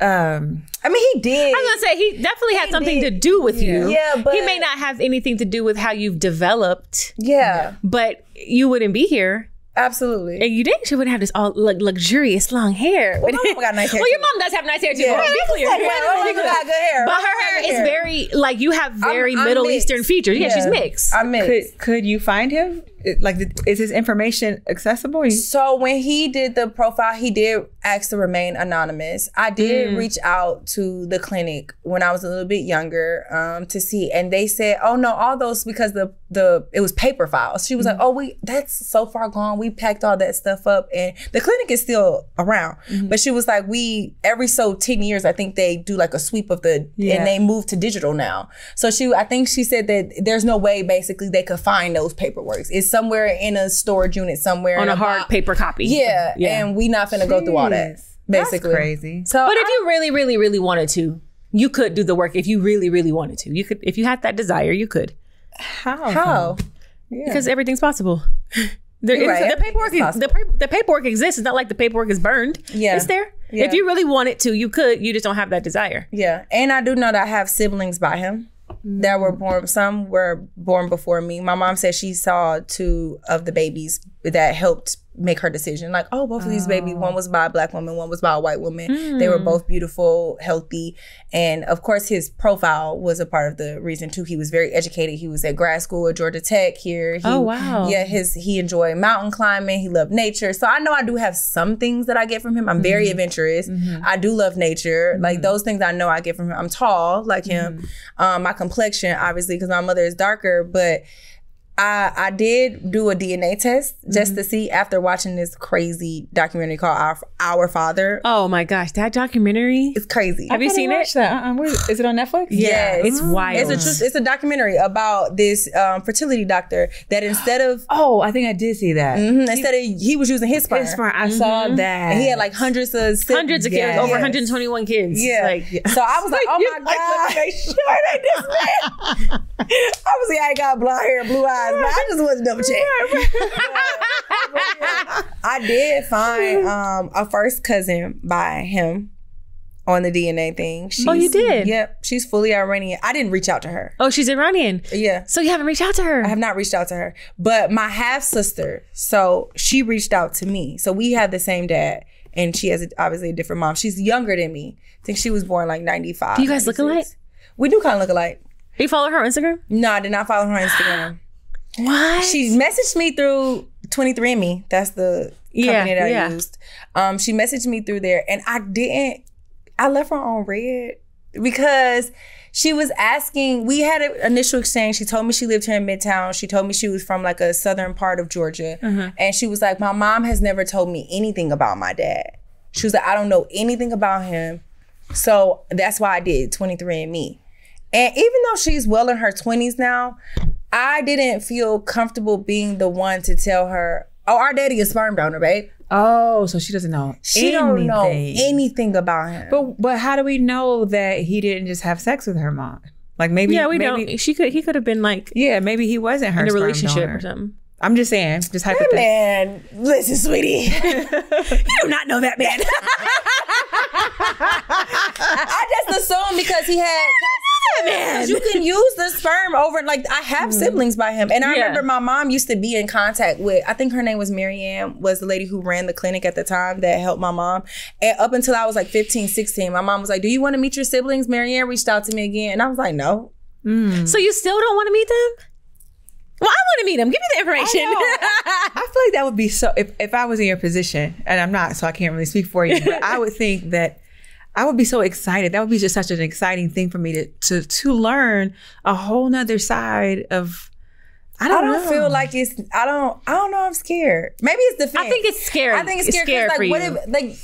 I mean, he did. I was gonna say he definitely had something to do with you. Yeah, but he may not have anything to do with how you've developed. Yeah, but you wouldn't be here. Absolutely. And you didn't. She wouldn't have this all luxurious long hair. Well, my mom got nice hair. Well, your mom does have nice hair too. Yeah. Be clear. She got good hair. But her hair is very, like, you have very Middle Eastern features. Yeah, she's mixed. I'm mixed. Could you find him? Like, is his information accessible? So when he did the profile, he did ask to remain anonymous. I did reach out to the clinic when I was a little bit younger to see, and they said, "Oh no, all those because it was paper files." She was like, "Oh, that's so far gone. We packed all that stuff up, and the clinic is still around." But she was like, every 10 years, I think they do like a sweep of and they move to digital now. So I think she said that there's no way basically they could find those paperwork. It's somewhere in a storage unit somewhere on a hard paper copy. Yeah, and we not finna go through all that. Basically, that's crazy. So, but if you really, really, really wanted to, you could do the work. If you really, really wanted to, you could. If you had that desire, you could. How? Yeah. Because everything's possible. The paperwork exists. It's not like the paperwork is burned. Yeah, it's there. Yeah. If you really wanted to, you could. You just don't have that desire. Yeah, and I do know that I have siblings by him that were born. Some were born before me. My mom said she saw 2 of the babies that helped make her decision. Like, both of these babies, one was by a black woman, one was by a white woman. They were both beautiful, healthy. And of course, his profile was a part of the reason too. He was very educated. He was at grad school at Georgia Tech here. Yeah, he enjoyed mountain climbing. He loved nature. So I know I do have some things that I get from him. I'm very adventurous. I do love nature. Like, those things I know I get from him. I'm tall like him. My complexion, obviously, because my mother is darker, but I did do a DNA test just to see after watching this crazy documentary called Our Father. Oh my gosh, that documentary. It's crazy. Have you seen it? That. Is it on Netflix? Yeah, it's wild. It's a documentary about this fertility doctor that instead of... Oh, I think I did see that. Instead of... He was using his sperm. I saw that. And he had like hundreds of kids, over 121 kids. Yeah. So I was like, oh my God. They sure ain't this man. Obviously, I ain't got blonde hair and blue eyes, but I just wasn't double check. I did find a first cousin by him on the DNA thing. You did? Yep. She's fully Iranian. I didn't reach out to her. Oh, she's Iranian? Yeah. So you haven't reached out to her? I have not reached out to her. But my half-sister, so she reached out to me. So we have the same dad. And she has obviously a different mom. She's younger than me. I think she was born like 95. Do you guys 96. Look alike? We do kind of look alike. Do you follow her on Instagram? No, I did not follow her on Instagram. What? She messaged me through 23andMe. That's the company that I used. She messaged me through there, and I left her on red because she was asking, we had an initial exchange. She told me she lived here in Midtown. She told me she was from like a southern part of Georgia. And she was like, my mom has never told me anything about my dad. She was like, I don't know anything about him. So that's why I did 23andMe. And even though she's well in her 20s now, I didn't feel comfortable being the one to tell her, oh, our daddy is sperm donor, babe. Oh, so she doesn't know She don't know anything about him. But how do we know that he didn't just have sex with her mom? Like maybe... Yeah, we don't. He could have been like... Yeah, maybe he wasn't her in a sperm relationship donor. or something. I'm just saying, just hypothetically. Man, listen, sweetie. You do not know that man. I just assumed because he had... Man. You can use the sperm over, like, I have siblings by him. And I remember my mom used to be in contact with, I think her name was Marianne, was the lady who ran the clinic at the time that helped my mom. And up until I was like 15, 16, my mom was like, do you want to meet your siblings? Marianne reached out to me again. And I was like, no. So you still don't want to meet them? Well, I want to meet them. Give me the information. I feel like that would be so, if I was in your position, and I'm not, so I can't really speak for you, but I would think that I would be so excited. That would be just such an exciting thing for me to learn a whole nother side of. I don't feel like it's. I don't know. I'm scared. Maybe it's defense. I think it's scary. I think it's scary. Like, what if, like,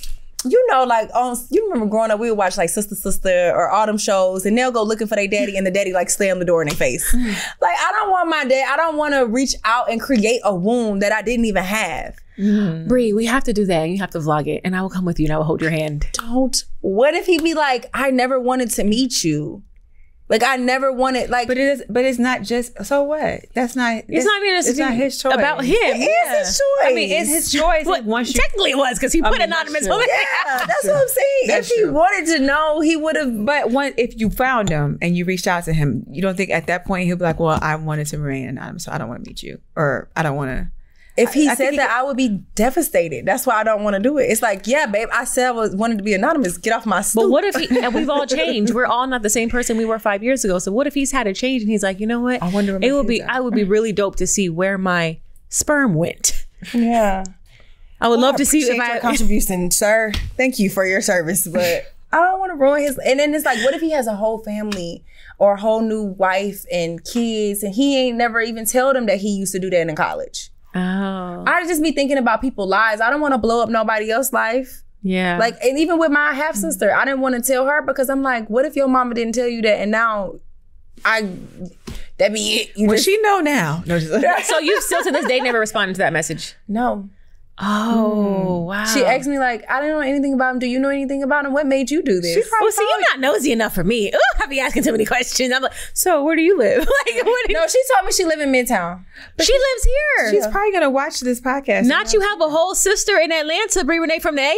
you know, like, you remember growing up, we would watch like Sister or Autumn shows, and they'll go looking for their daddy, and the daddy like slam the door in their face. Like, I don't want my dad. I don't want to reach out and create a wound that I didn't even have. Bree, we have to do that, and you have to vlog it, and I will come with you, and I will hold your hand. Don't. What if he be like, I never wanted to meet you. Like, I never wanted, like... But it's not just... So what? It's not his choice. About him. It is his choice. I mean, it's his choice. Well, technically it was, because he put anonymous over there. Yeah, that's what I'm saying. If he wanted to know, he would have... But if you found him and you reached out to him, you don't think at that point he'll be like, well, I wanted to remain anonymous, so I don't want to meet you. Or I don't want to... If he said that, I would be devastated. That's why I don't want to do it. It's like, yeah, babe, I said I wanted to be anonymous. Get off my stoop. But what if and we've all changed. We're all not the same person we were 5 years ago. So what if he's had a change and he's like, you know what? I would be really dope to see where my sperm went. Yeah. I would love to see if your contribution, sir. Thank you for your service, but I don't want to ruin his. And then it's like, what if he has a whole family or a whole new wife and kids, and he ain't never even told them that he used to do that in college? Oh. I'd just be thinking about people's lives. I don't want to blow up nobody else's life. Yeah. Like, and even with my half sister, I didn't want to tell her because I'm like, what if your mama didn't tell you that, and now that be it. She know now. No, so you still to this day never responded to that message? No. Oh, wow. She asked me like, I don't know anything about him. Do you know anything about him? What made you do this? Well, see, you're not nosy enough for me. Ooh, I be asking too many questions. I'm like, so where do you live? No, she told me she live in Midtown. But she lives here. She's probably going to watch this podcast. Not you have a whole sister in Atlanta, Bree Renee from the A?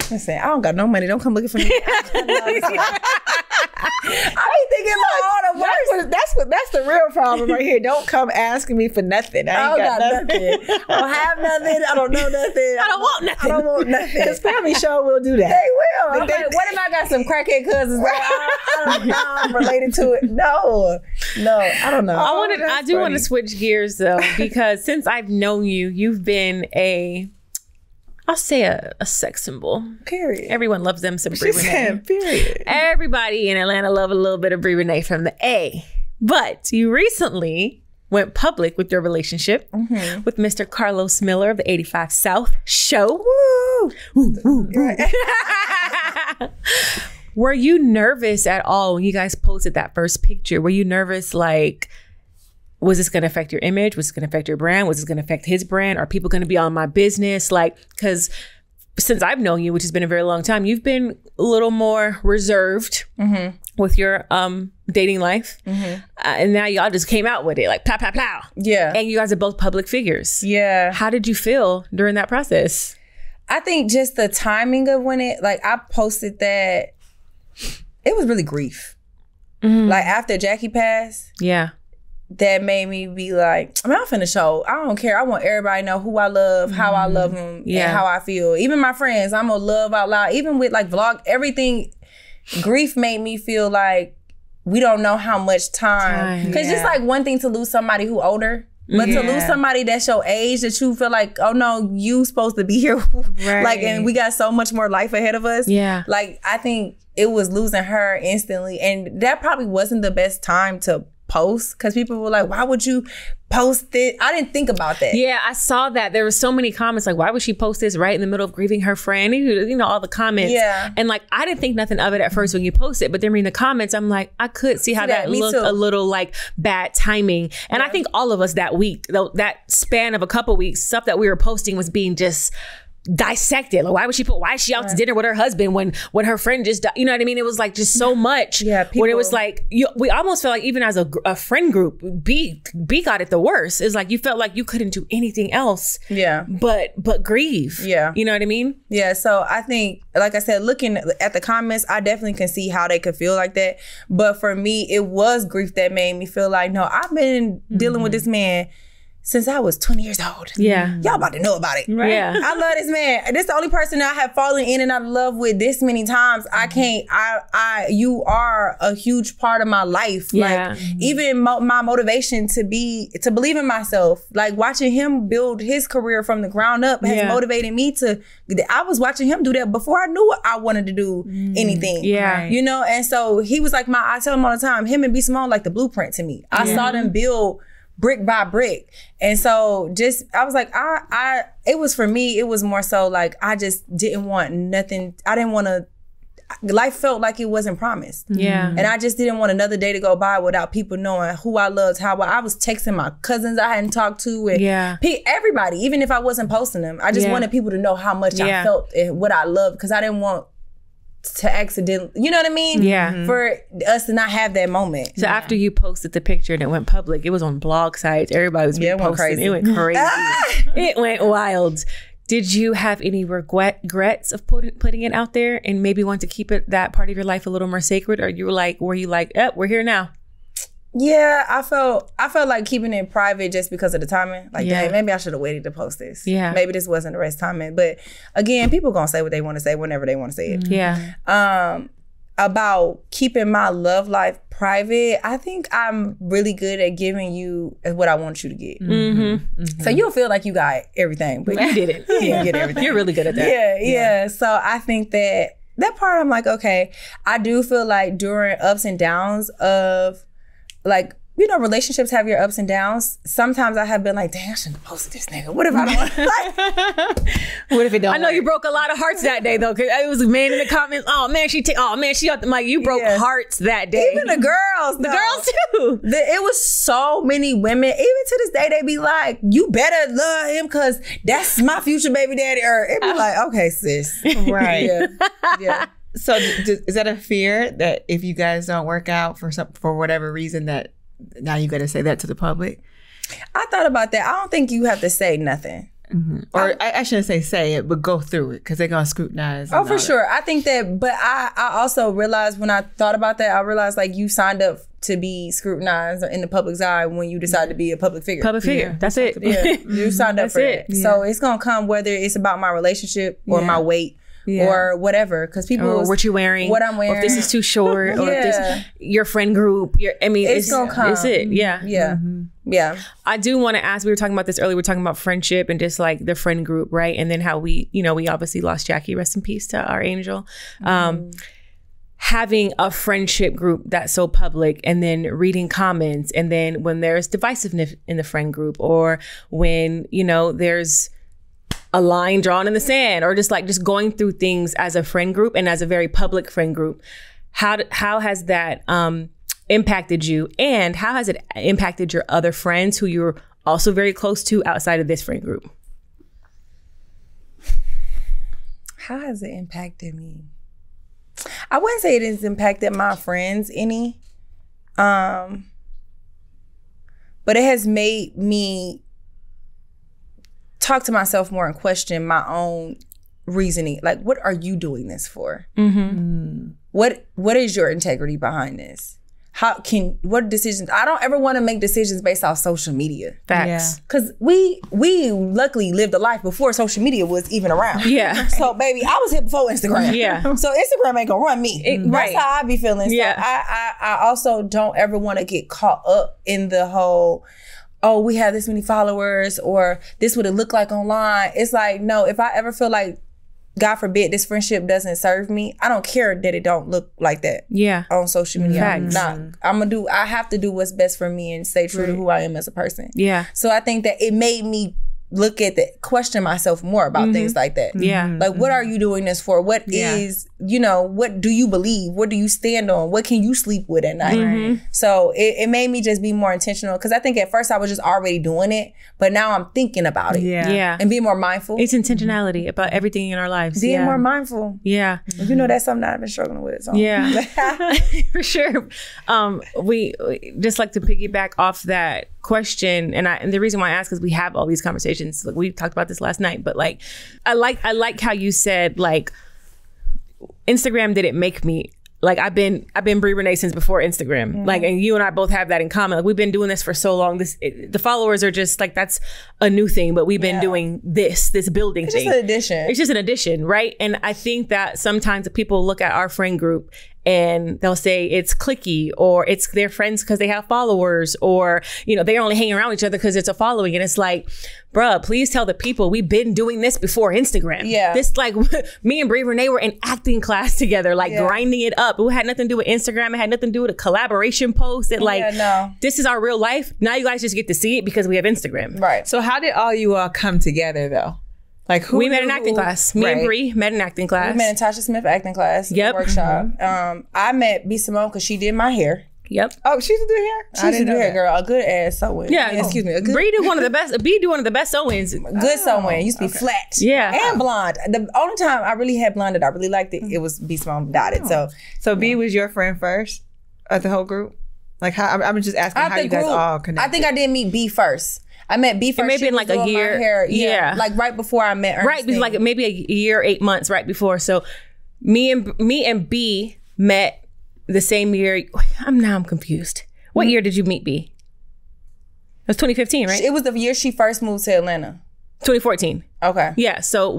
Listen, I don't got no money. Don't come looking for me. I be thinking about all the worst. That's the real problem right here. Don't come asking me for nothing. I don't got nothing. I don't have nothing. I don't know nothing. I don't want nothing. I don't want nothing. Because Family Show will do that. They will. I'm like, what if I got some crackhead cousins that I'm related to it? No, I don't know. I do want to switch gears though, because since I've known you, you've been I'll say a sex symbol. Period. Everyone loves them some Brie Renee. Period. Everybody in Atlanta love a little bit of Brie Renee from the A. But you recently went public with your relationship with Mr. Carlos Miller of the 85 South show. Woo! Were you nervous at all when you guys posted that first picture? Were you nervous, like, was this going to affect your image? Was this going to affect your brand? Was this going to affect his brand? Are people going to be on my business? Like, because since I've known you, which has been a very long time, you've been a little more reserved with your dating life. And now y'all just came out with it, like, plow, plow, plow. Yeah. And you guys are both public figures. Yeah. How did you feel during that process? I think just the timing of when it, like, I posted that, it was really grief. Like, after Jackie passed. Yeah. That made me be like, I mean, I'm finna show. I don't care. I want everybody to know who I love, how I love them, and how I feel. Even my friends, I'm gonna love out loud. Even with like vlog, everything, grief made me feel like we don't know how much time. Because just like one thing to lose somebody who older, but to lose somebody that's your age that you feel like, oh no, you supposed to be here. Like, and we got so much more life ahead of us. Yeah. Like, I think it was losing her instantly. And that probably wasn't the best time to post, because people were like, why would you post it? I didn't think about that. Yeah, I saw that. There were so many comments like, why would she post this right in the middle of grieving her friend? You know, all the comments. Yeah. And like, I didn't think nothing of it at first when you post it, but then reading the comments, I'm like, I could see how that looked a little like bad timing. And I think all of us that week, that span of a couple weeks, stuff that we were posting was being just dissected. Like, why is she out to dinner with her husband when her friend just died? You know what I mean? It was like just so much. Yeah. When it was like, we almost felt like even as a friend group, B got it the worst. It's like you felt like you couldn't do anything else. Yeah. But grieve. Yeah. You know what I mean? Yeah. So I think, like I said, looking at the comments, I definitely can see how they could feel like that. But for me, it was grief that made me feel like, no, I've been dealing with this man since I was 20 years old. Yeah. Y'all about to know about it. Right. Yeah. I love this man. This is the only person that I have fallen in and out of love with this many times. I can't, you are a huge part of my life. Yeah. Like, even my motivation to believe in myself, like watching him build his career from the ground up has motivated me I was watching him do that before I knew I wanted to do anything. Yeah. You know, and so he was like I tell him all the time, him and B Simone like the blueprint to me. I saw them build brick by brick. And so I was like, it was for me, it was more so like, I just didn't want nothing. I didn't want to, life felt like it wasn't promised. Yeah. And I just didn't want another day to go by without people knowing who I loved, how I was texting my cousins I hadn't talked to, and everybody, even if I wasn't posting them. I just wanted people to know how much I felt and what I loved, because I didn't want to accidentally, you know what I mean? Yeah. For us to not have that moment. So after you posted the picture and it went public, it was on blog sites. Everybody was posting. Crazy. It went crazy. It went wild. Did you have any regrets of putting it out there and maybe want to keep that part of your life a little more sacred? Or were you like, we're here now? Yeah, I felt like keeping it private just because of the timing. Like, dang, maybe I should have waited to post this. Yeah. Maybe this wasn't the right timing. But again, people gonna say what they want to say whenever they want to say it. Yeah. About keeping my love life private, I think I'm really good at giving you what I want you to get. So you'll feel like you got everything, but you didn't. You didn't get everything. You're really good at that. Yeah. So I think that part, I'm like, okay, I do feel like during ups and downs of, like, you know, relationships have your ups and downs. Sometimes I have been like, dang, I shouldn't have posted this nigga. What if I don't what if it don't? I know you broke a lot of hearts that day though, because it was a man in the comments. Oh man, she off the mic. You broke hearts that day. Even the girls too. It was so many women. Even to this day, they be like, you better love him because that's my future baby daddy. Or it be like, okay, sis. Right. Yeah. So is that a fear that if you guys don't work out for whatever reason, that now you got to say that to the public? I thought about that. I don't think you have to say nothing. Or I shouldn't say it, but go through it, because they're going to scrutinize. Oh, for sure. I think that, but I also realized when I thought about that, I realized like you signed up to be scrutinized in the public's eye when you decide to be a public figure. Public figure. That's it. Yeah. You signed up for it. Yeah. So it's going to come whether it's about my relationship or my weight. Or whatever, because people or what you're wearing, what I'm wearing, or if this is too short, or if this your friend group. It's gonna come. It's it. Yeah. Yeah. I do want to ask. We were talking about this earlier. We're talking about friendship and just like the friend group, right? And then how we obviously lost Jackie. Rest in peace to our angel. having a friendship group that's so public, and then reading comments, and then when there's divisiveness in the friend group, or when, you know, there's a line drawn in the sand, or just going through things as a friend group and as a very public friend group, how has that impacted you, and how has it impacted your other friends who you're also very close to outside of this friend group? How has it impacted me? I wouldn't say it has impacted my friends any, but it has made me talk to myself more and question my own reasoning. Like, what are you doing this for? What is your integrity behind this? What decisions? I don't ever want to make decisions based off social media. Facts. Because we luckily lived a life before social media was even around. Yeah. So baby, I was here before Instagram. Yeah. So Instagram ain't gonna run me. Right. That's how I be feeling. Yeah. So I also don't ever want to get caught up in the whole, oh, we have this many followers, or this would it look like online. It's like, no, if I ever feel like, God forbid, this friendship doesn't serve me, I don't care that it don't look like that on social media. I have to do what's best for me and stay true to who I am as a person. Yeah. So I think that it made me question myself more about things like that. Yeah. Like, what are you doing this for? What is, you know, what do you believe? What do you stand on? What can you sleep with at night? So it made me just be more intentional, because I think at first I was just already doing it, but now I'm thinking about it. Yeah. And being more mindful. It's intentionality about everything in our lives. Being more mindful. Yeah. You know, that's something I've been struggling with. So. Yeah. For sure. We just like to piggyback off that question, and the reason why I ask is we have all these conversations. Like, we talked about this last night, but like I like how you said, like, Instagram didn't make me. Like, I've been Brie Renee since before Instagram. Like, and you and I both have that in common. Like, we've been doing this for so long. The followers are just like, that's a new thing, but we've been doing this building thing. It's just an addition. It's just an addition, right? And I think that sometimes people look at our friend group and they'll say it's cliquey, or it's their friends because they have followers, or, you know, they're only hanging around each other because it's a following. And it's like, bruh, please tell the people we've been doing this before Instagram. Yeah. This, like, me and Brie Renee were in acting class together, like grinding it up. It had nothing to do with Instagram. It had nothing to do with a collaboration post. This is our real life. Now you guys just get to see it because we have Instagram. Right. So how did all you all come together though? Like, who we met in acting class. Me and Brie met in acting class. We met in Tasha Smith acting class. Workshop. I met B Simone because she did my hair. Yep. Oh, she used to do hair? She used to do hair, girl. A good ass sewing. Yeah. Excuse me. Brie do one of the best. B do one of the best sewings. Good sewing. Used to be flat. Yeah. And blonde. The only time I really had blonde that I really liked it was B Simone dyed it. So B was your friend first of the whole group? Like, how? I'm just asking how you guys all connected. I think I did meet B first. I met B first. Maybe in like a year. Yeah. Like right before I met Ernestine. Right, like maybe a year, 8 months right before. So me and B met the same year. I'm confused. What year did you meet B? It was 2015, right? It was the year she first moved to Atlanta. 2014. Okay. Yeah. So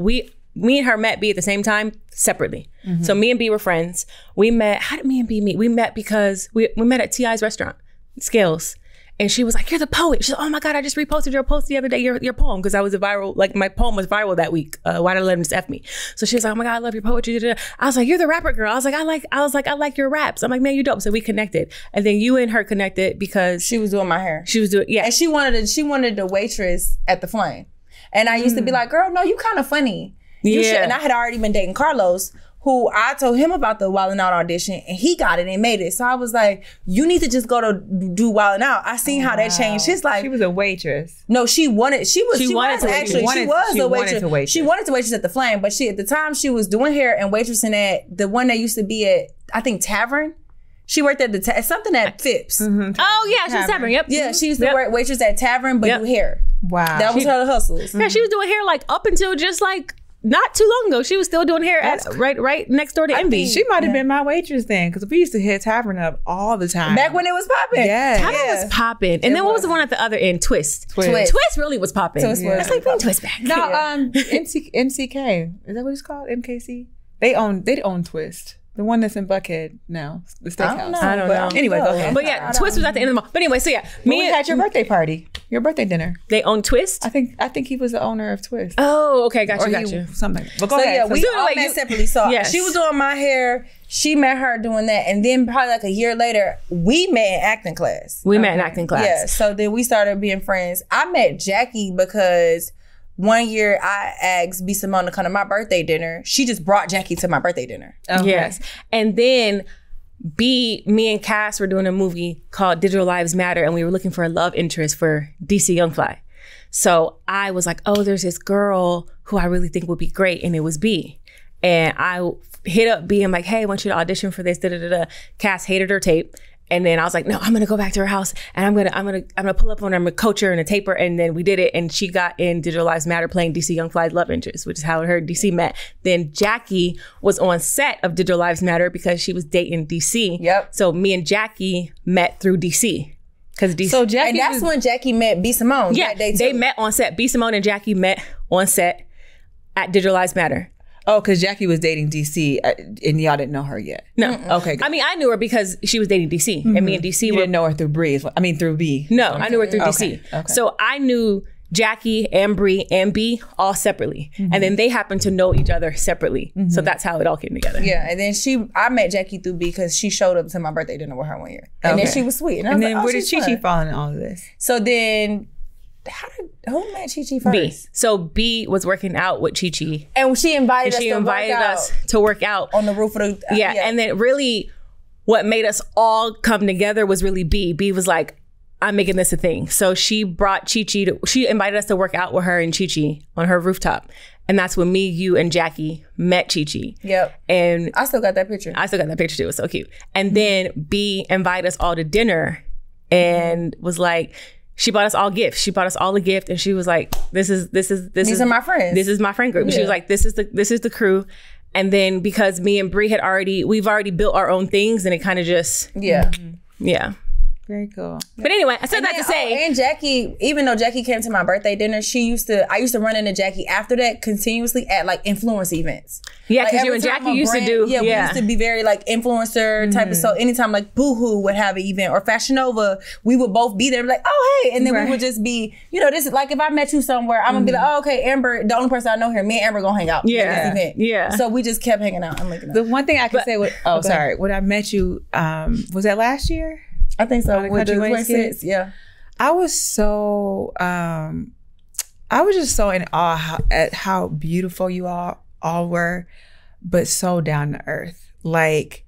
me and her met B at the same time, separately. So me and B were friends. We met. How did me and B meet? We met because we met at T.I.'s restaurant, Scales. And she was like, "You're the poet." She's like, "Oh my God, I just reposted your post the other day, your poem," because I was my poem was viral that week. Why did I let him just F me? So she was like, "Oh my God, I love your poetry." I was like, "You're the rapper girl." I was like, I like your raps. I'm like, "Man, you dope." So we connected. And then you and her connected because she was doing my hair. She was doing, yeah. And she wanted the waitress at the Flame. And I used to be like, "Girl, no, you kind of funny. You should." And I had already been dating Carlos, who I told him about the Wild 'N Out audition, and he got it and made it. So I was like, you need to just go to do Wild 'N Out. I seen how that changed. She's like, she was a waitress. No, she was a waitress. She wanted to waitress at the Flame, but at the time she was doing hair and waitressing at the one that used to be at, I think, Tavern. She worked at something at Phipps. Oh yeah, she was Tavern. Yep. Yeah, she used to work waitress at Tavern, but do hair. Wow. That was her hustles. Yeah, she was doing hair like up until just like not too long ago. She was still doing hair right next door to Envy. She might have been my waitress then, because we used to hit Tavern up all the time. Back when it was popping. Yeah. Tavern was popping. And then what was the one at the other end? Twist really was popping. It's like bring Twist back. No, MCK. Is that what it's called? MKC? They own Twist. The one that's in Buckhead now, the steakhouse. I don't know. Anyway, go ahead. But yeah, Twist was at the end of the mall. But anyway, so yeah, we had your birthday party, your birthday dinner. They own Twist. I think he was the owner of Twist. Oh, okay, got you. Something. But go ahead. Yeah, we all met separately. So yes. She was doing my hair. She met her doing that, and then probably like a year later, we met in acting class. Met in acting class. Yeah. So then we started being friends. I met Jackie because one year I asked B. Simone to come to my birthday dinner. She just brought Jackie to my birthday dinner. Okay. Yes. And then me and Cass were doing a movie called Digital Lives Matter, and we were looking for a love interest for DC Young Fly. So I was like, oh, there's this girl who I really think would be great, and it was B. And I hit up B. I'm like, hey, I want you to audition for this. Cass hated her tape. And then I was like, no, I'm gonna go back to her house and I'm gonna pull up on her, I'm gonna coach her and a taper. And then we did it, and she got in Digital Lives Matter playing DC Young Fly's love interest, which is how her and DC met. Then Jackie was on set of Digital Lives Matter because she was dating DC. Yep. So me and Jackie met through DC. Cause DC. So Jackie, and that's when Jackie met B. Simone. Yeah, they met on set. B. Simone and Jackie met on set at Digital Lives Matter. Oh, because Jackie was dating DC and y'all didn't know her yet. No. Okay. Good. I mean, I knew her because she was dating DC, and me and DC you didn't know her through through B. No, I knew her through DC. Okay. So I knew Jackie and Bree and B all separately, and then they happened to know each other separately. So that's how it all came together. Yeah, and then I met Jackie through B because she showed up to my birthday dinner with her one year, and then she was sweet. And then like, where did Chi fall in all of this? So then. Who met Chi first? B. So B was working out with Chi, and she invited us to work out on the roof of the yeah. And then really, what made us all come together was really B. B was like, I'm making this a thing. So she brought Chi. She invited us to work out with her and Chi on her rooftop, and that's when me, you, and Jackie met Chi. Yep. And I still got that picture. Too. It was so cute. And then B invited us all to dinner, and was like. She bought us all gifts. She bought us all a gift, and she was like, "These are my friends. This is my friend group." Yeah. She was like, "This is the crew." And then because me and Bree we've already built our own things, and it kind of just yeah. Very cool. But anyway, I said that to say. And Jackie, even though Jackie came to my birthday dinner, I used to run into Jackie after that continuously at like influence events. Yeah, because you and Jackie used to do. Yeah, we used to be very like influencer type of. So anytime like Boohoo would have an event or Fashion Nova, we would both be there, like, oh hey, and then we would just be, this is like if I met you somewhere, I'm gonna be like, oh okay, Amber, the only person I know here, me and Amber gonna hang out. Yeah, at this event. Yeah. So we just kept hanging out and linking up. The one thing I can say when I met you, was that last year? I think so. With the 26, yeah. I was just so in awe at how beautiful you all were, but so down to earth. Like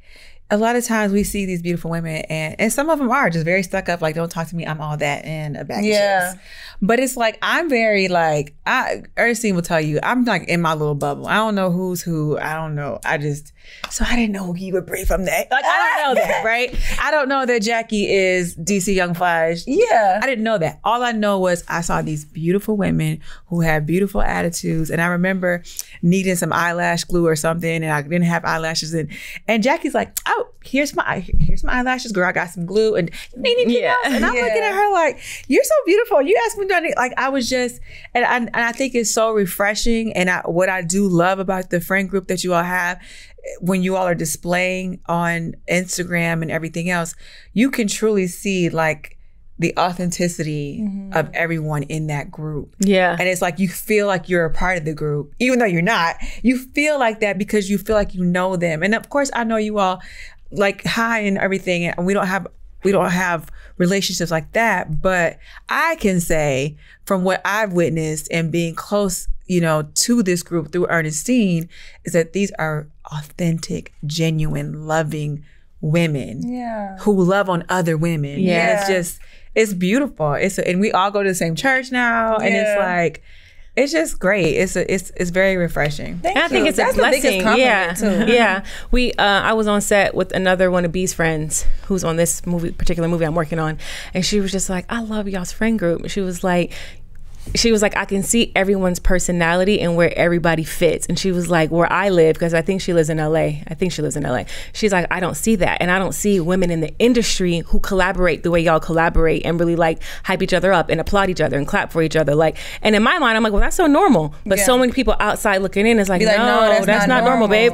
a lot of times we see these beautiful women and some of them are just very stuck up, like, don't talk to me, I'm all that, and a bag of chips. But it's like, I'm very like, Ernestine will tell you, I'm like in my little bubble. I don't know who's who. I don't know. So I didn't know who you would bring from that. Like, I don't know that, right? I don't know that Jackie is DC Young Fly's. Yeah. I didn't know that. All I know was I saw these beautiful women who had beautiful attitudes. And I remember needing some eyelash glue or something, and I didn't have eyelashes. And Jackie's like, oh, here's my eyelashes, girl. I got some glue. And anything else? And I'm looking at her like, you're so beautiful. You asked me to do it. Like, I was just, and I think it's so refreshing. And what I do love about the friend group that you all have, when you all are displaying on Instagram and everything else, you can truly see like the authenticity of everyone in that group. Yeah. And it's like, you feel like you're a part of the group, even though you're not. You feel like that because you feel like you know them. And of course, I know you all like high and everything, and we don't have relationships like that. But I can say from what I've witnessed and being close, to this group through Ernestine, is that these are authentic, genuine, loving women who love on other women. Yeah. And it's beautiful. And we all go to the same church now. And it's like, it's just great. It's very refreshing. And I think it's a blessing. Too. Yeah. I was on set with another one of B's friends who's on this particular movie I'm working on, and she was just like, I love y'all's friend group. She was like, she was like, I can see everyone's personality and where everybody fits. And she was like, where I live, because I think she lives in LA. She's like, I don't see that. And I don't see women in the industry who collaborate the way y'all collaborate and really like hype each other up and applaud each other and clap for each other. Like, and in my mind, I'm like, well, that's so normal. But so many people outside looking in is like, no, that's not normal, babe.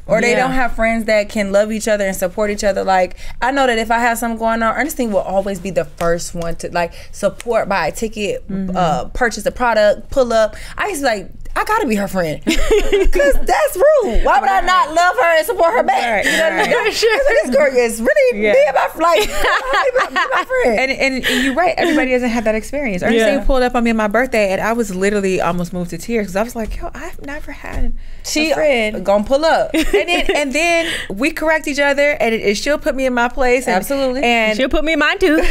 Or they don't have friends that can love each other and support each other. Like, I know that if I have something going on, Ernestine will always be the first one to like support, buy a ticket, purchase a product, pull up. I used to like, I gotta be her friend because that's rude. Why would I not love her and support her back? You know what I mean? This girl is really be my friend. And you're right. Everybody doesn't have that experience. Ernestine pulled up on me on my birthday, and I was literally almost moved to tears because I was like, yo, I've never had a friend gonna pull up, and then we correct each other, and she'll put me in my place. Absolutely, and she'll put me in mine too.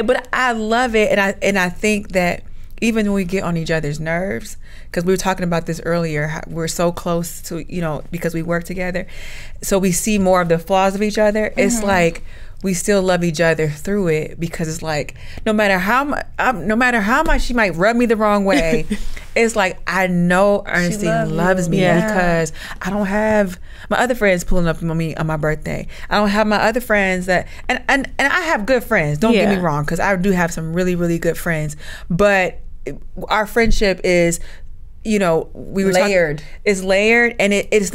But I love it, and I think that even when we get on each other's nerves, because we were talking about this earlier, we're so close to, because we work together, so we see more of the flaws of each other. It's like we still love each other through it, because it's like no matter how much she might rub me the wrong way, it's like I know Ernestine loves me because I don't have my other friends pulling up on me on my birthday. I don't have my other friends that, and I have good friends. Don't get me wrong, because I do have some really, really good friends, but our friendship is, we were layered. It's layered, and it's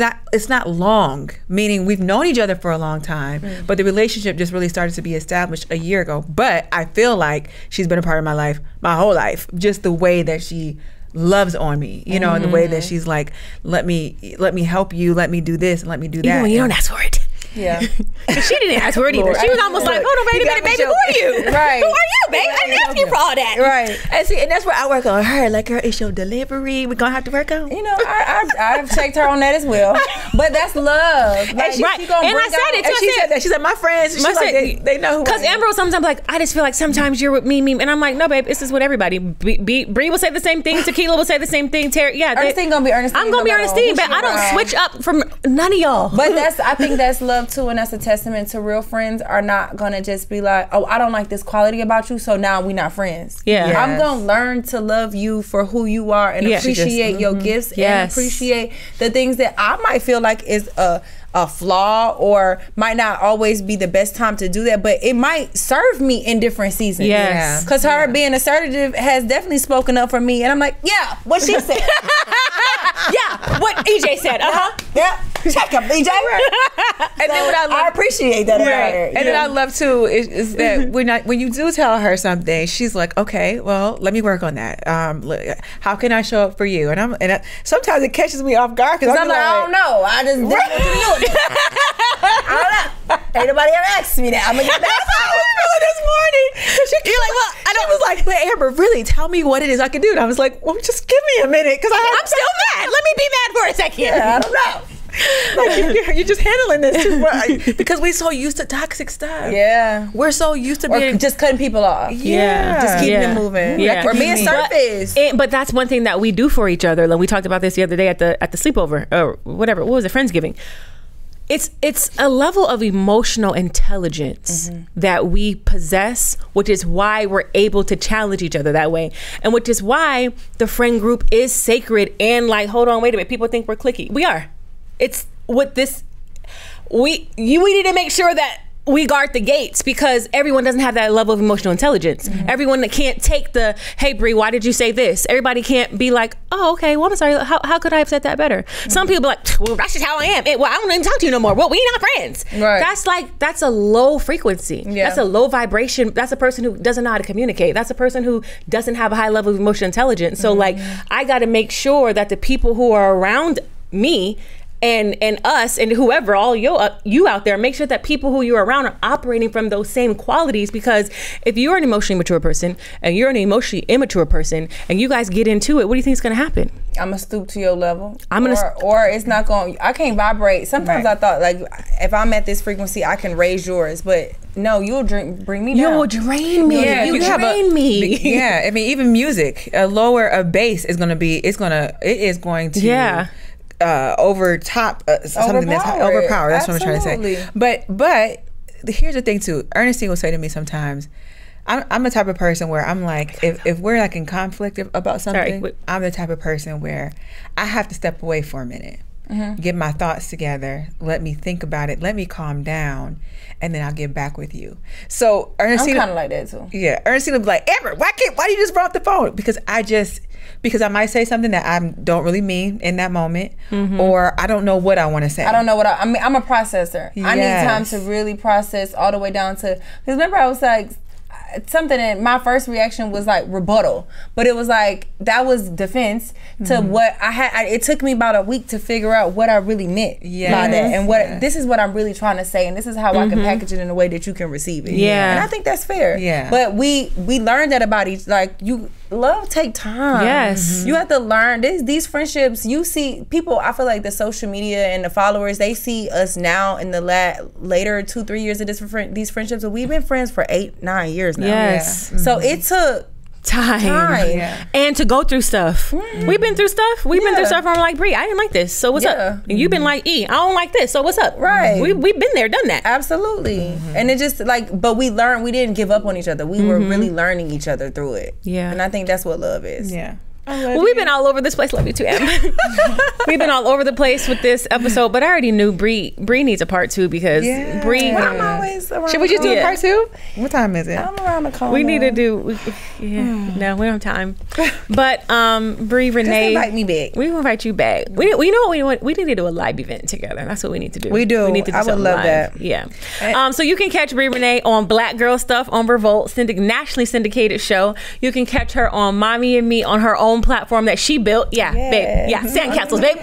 not long. Meaning we've known each other for a long time, but the relationship just really started to be established a year ago. But I feel like she's been a part of my life my whole life. Just the way that she loves on me, and the way that she's like, let me help you, let me do this and let me do that. Even when you don't ask for it. Yeah. She didn't ask for it either. She was almost like, hold on, wait a minute, baby, who are you? Right. Who are you, babe? I didn't ask you for all that. Right. And that's where I work on her. Like, girl, it's your delivery. We're going to have to work on. I've checked her on that as well. But that's love. Like, she said it too. She said that. She said, my friends, she's like, they know who I am. Because Amber will sometimes like, I just feel like sometimes you're with me. And I'm like, no, babe, this is with everybody. Bree will say the same thing. Tequila will say the same thing. Ernestine gonna be Ernestine. I'm gonna be Ernestine, but I don't switch up from none of y'all. But I think that's love too, and that's a testament to real friends are not gonna just be like, oh, I don't like this quality about you, so now we not friends. Yeah. I'm gonna learn to love you for who you are and appreciate your gifts and appreciate the things that I might feel like is a flaw or might not always be the best time to do that, but it might serve me in different seasons. Yes. Because her being assertive has definitely spoken up for me, and I'm like, yeah, what she said. Yeah, what EJ said. Yeah. Check up, EJ. And then what I appreciate that about her. And then I love too is that when you do tell her something, she's like, okay, well, let me work on that. How can I show up for you? And sometimes it catches me off guard because I'm like, I don't know. I just didn't want you to do it. I don't know. Ain't nobody ever asked me that. I'm gonna get that. I was feeling this morning. You're like, well, I was like, but Amber, really, tell me what it is I can do. And I was like, well, just give me a minute because I'm still mad. Let me be mad for a second. Yeah, I don't know. Like you're just handling this too much because we're so used to toxic stuff. Yeah, we're so used to being just cutting people off. Yeah, just keeping it moving. Yeah, or being surface. But that's one thing that we do for each other. Like we talked about this the other day at the sleepover or whatever. What was it? Friendsgiving. It's a level of emotional intelligence that we possess, which is why we're able to challenge each other that way. And which is why the friend group is sacred and like, hold on, wait a minute. People think we're cliquey. We are. It's with this, we need to make sure that we guard the gates because everyone doesn't have that level of emotional intelligence. Everyone that can't take the, hey Bree, why did you say this? Everybody can't be like, oh, okay, well, I'm sorry, how could I have said that better? Some people are like, well, that's just how I am. Well, I don't even talk to you no more. Well, we not friends. Right. That's a low frequency. Yeah. That's a low vibration. That's a person who doesn't know how to communicate. That's a person who doesn't have a high level of emotional intelligence. So like, I got to make sure that the people who are around me and us and whoever, all you out there, make sure that people who you're around are operating from those same qualities, because if you're an emotionally mature person and you're an emotionally immature person and you guys get into it, what do you think is going to happen? I'm gonna stoop to your level, or it's not going. I can't vibrate. Sometimes I thought like if I'm at this frequency, I can raise yours, but no, you'll bring me down. You will drain me. Yeah, you drain me. Yeah, I mean, even music, a bass is going to overtop something that's overpowered. That's what I'm trying to say. But here's the thing too. Ernestine will say to me sometimes, I'm the type of person where I'm like, if we're like in conflict about something, I'm the type of person where I have to step away for a minute, get my thoughts together, let me think about it, let me calm down, and then I'll get back with you. So Ernestine, I'm kind of like that too. Yeah, Ernestine will be like, Amber, why do you just brought up the phone? Because I might say something that I don't really mean in that moment, or I don't know what I want to say. I don't know what I mean. I'm a processor. Yes. I need time to really process all the way down to, because remember I was like, something, and my first reaction was like rebuttal, but it was like that was defense to what I had. It took me about a week to figure out what I really meant by that, and what this is what I'm really trying to say, and this is how I can package it in a way that you can receive it. And I think that's fair. But we learned that about each, like, love take time. You have to learn these friendships. You see people, I feel like the social media and the followers, they see us now in the later 2-3 years of these friendships, but we've been friends for 8-9 years now. So it took time. And to go through stuff. We've been through stuff. We've been through stuff. I'm like, Bree, I didn't like this, so what's up? And you've been like, I don't like this, so what's up? We've been there, done that. Absolutely. And it just like, but we learned, we didn't give up on each other. We were really learning each other through it. And I think that's what love is. Well, we've been all over this place. Love you too, Em. We've been all over the place with this episode, but I already knew Bree needs a part 2 because Bree. I'm always around. Should we just do a part 2? What time is it? I'm around the corner. We need to do. No, we don't have time. But Bree, Renee, just invite me back. We will invite you back. We know what we want. We need to do a live event together. That's what we need to do. We do. We need to do I would love live. that. Yeah. So you can catch Bree Renee on Black Girl Stuff on Revolt, nationally syndicated show. You can catch her on Mommy and Me on her own platform that she built. Babe. Sandcastles, babe.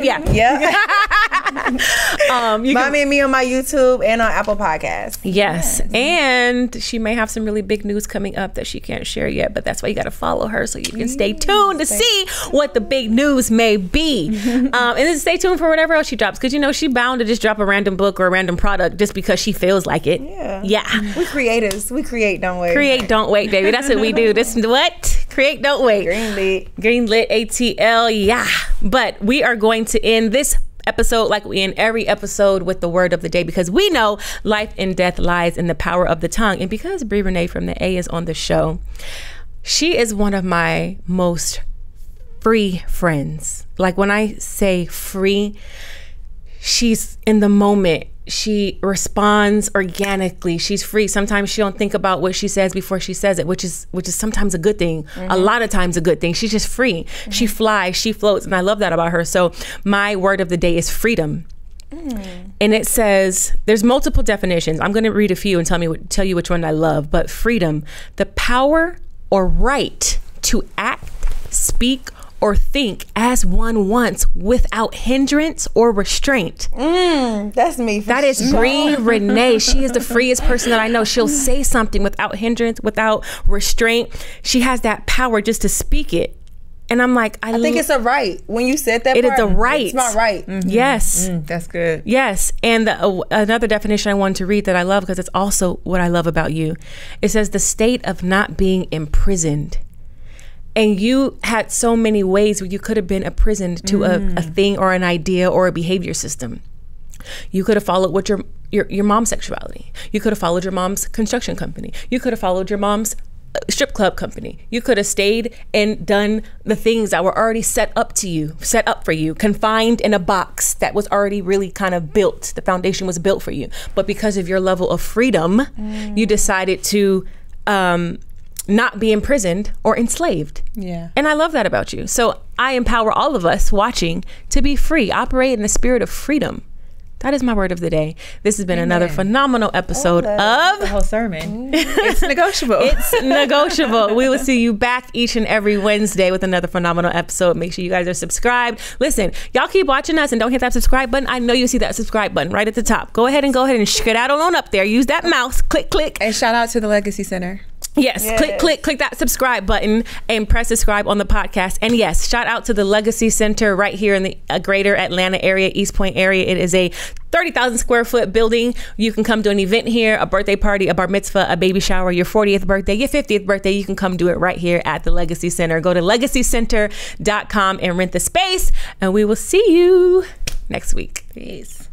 Mommy and Me on my YouTube and on Apple Podcasts. Yes. And she may have some really big news coming up that she can't share yet, but that's why you got to follow her so you can stay tuned to see what the big news may be. And then stay tuned for whatever else she drops, because she bound to just drop a random book or a random product just because she feels like it. We creators. We create, don't wait. Create, don't wait, baby. That's what we do. This what? Create, don't wait. Greenlit ATL. But we are going to end this episode like we end every episode with the word of the day, because we know life and death lies in the power of the tongue. And because Bree Renee from the A is on the show, she is one of my most free friends. Like, when I say free, she's in the moment. She responds organically. She's free. Sometimes she don't think about what she says before she says it, which is sometimes a good thing. A lot of times a good thing. She's just free. She flies, she floats, and I love that about her. So my word of the day is freedom. And it says, there's multiple definitions. I'm going to read a few and tell you which one I love. But freedom, the power or right to act, speak, or think as one wants without hindrance or restraint. That's me. That is Bree Renee. She is the freest person that I know. She'll say something without hindrance, without restraint. She has that power just to speak it. And I'm like, I think it's a right. When you said that, it is a right. It's my right. Yes. That's good. Yes. And another definition I wanted to read that I love, because it's also what I love about you. It says the state of not being imprisoned. And you had so many ways where you could have been imprisoned to a thing or an idea or a behavior system. You could have followed what your mom's sexuality. You could have followed your mom's construction company. You could have followed your mom's strip club company. You could have stayed and done the things that were already set up for you, confined in a box that was already really kind of built. The foundation was built for you. But because of your level of freedom, you decided to not be imprisoned or enslaved. And I love that about you. So I empower all of us watching to be free, operate in the spirit of freedom. That is my word of the day. This has been another phenomenal episode of the whole sermon. It's negotiable. It's negotiable. We will see you back each and every Wednesday with another phenomenal episode. Make sure you guys are subscribed. Listen, y'all keep watching us and don't hit that subscribe button. I know you see that subscribe button right at the top. Go ahead and skedaddle on up there. Use that mouse. Click. And shout out to the Legacy Center. Yes. Click that subscribe button and press subscribe on the podcast. And yes, shout out to the Legacy Center right here in the greater Atlanta area, East Point area. It is a 30,000 square foot building. You can come to an event here, a birthday party, a bar mitzvah, a baby shower, your 40th birthday, your 50th birthday. You can come do it right here at the Legacy Center. Go to legacycenter.com and rent the space. And we will see you next week. Peace.